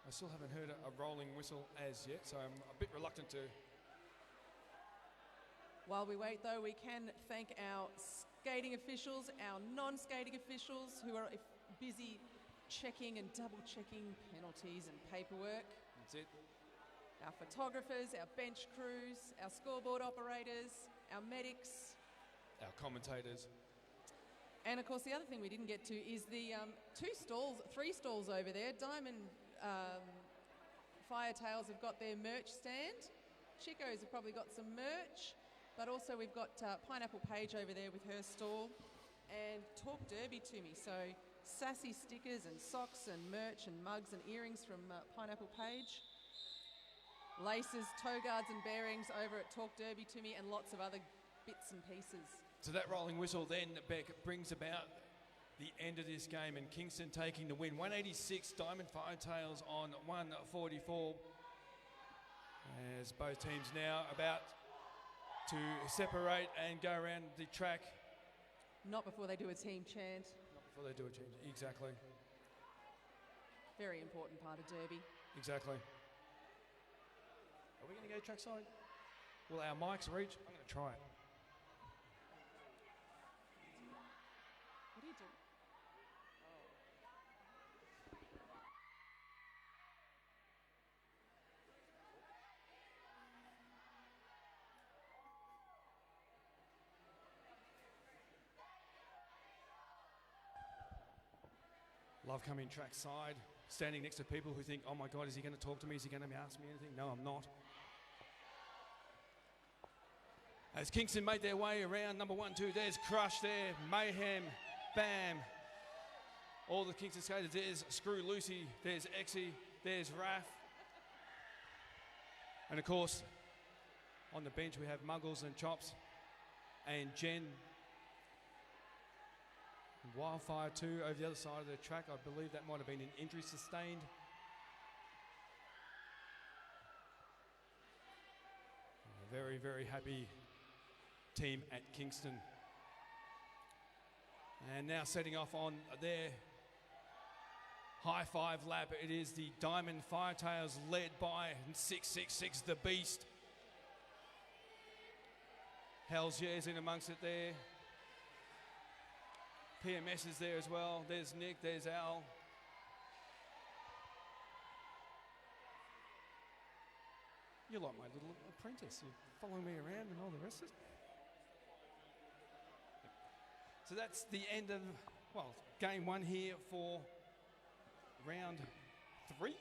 I still haven't heard a rolling whistle as yet, so I'm a bit reluctant to. While we wait, though, we can thank our skating officials, our non-skating officials who are busy checking and double-checking penalties and paperwork. That's it. Our photographers, our bench crews, our scoreboard operators, our medics. Our commentators. And, of course, the other thing we didn't get to is the three stalls over there. Diamond Firetails have got their merch stand. Chico's have probably got some merch. But also we've got Pineapple Page over there with her stall, and Talk Derby to me. So sassy stickers and socks and merch and mugs and earrings from Pineapple Page. Laces, toe guards and bearings over at Talk Derby to me, and lots of other bits and pieces. So that rolling whistle then, Beck, brings about the end of this game, and Kingston taking the win. 186, Diamond Firetails on 144. As both teams now about to separate and go around the track. Not before they do a team chant. Not before they do a team chant, exactly. Very important part of Derby. Exactly. Are we going to go trackside? Will our mics reach? I'm going to try it. What are you doing? Love coming trackside, standing next to people who think, oh my God, is he going to talk to me? Is he going to ask me anything? No, I'm not. As Kingston make their way around number 1, 2, there's Crush there, Mayhem, Bam. All the Kingston skaters, there's Screw Lucy, there's Exy, there's Raph. And of course, on the bench we have Muggles and Chops and Jen. Wildfire 2 over the other side of the track. I believe that might have been an injury sustained. A very, very happy team at Kingston. And now setting off on their high five lap, it is the Diamond Firetails led by 666 the Beast. Hell's Yeah's in amongst it there. PMS is there as well. There's Nick, there's Al. You're like my little apprentice. You follow me around and all the rest of it. So that's the end of, well, game 1 here for round 3.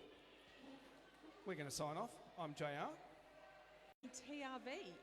We're going to sign off. I'm JR. TRV.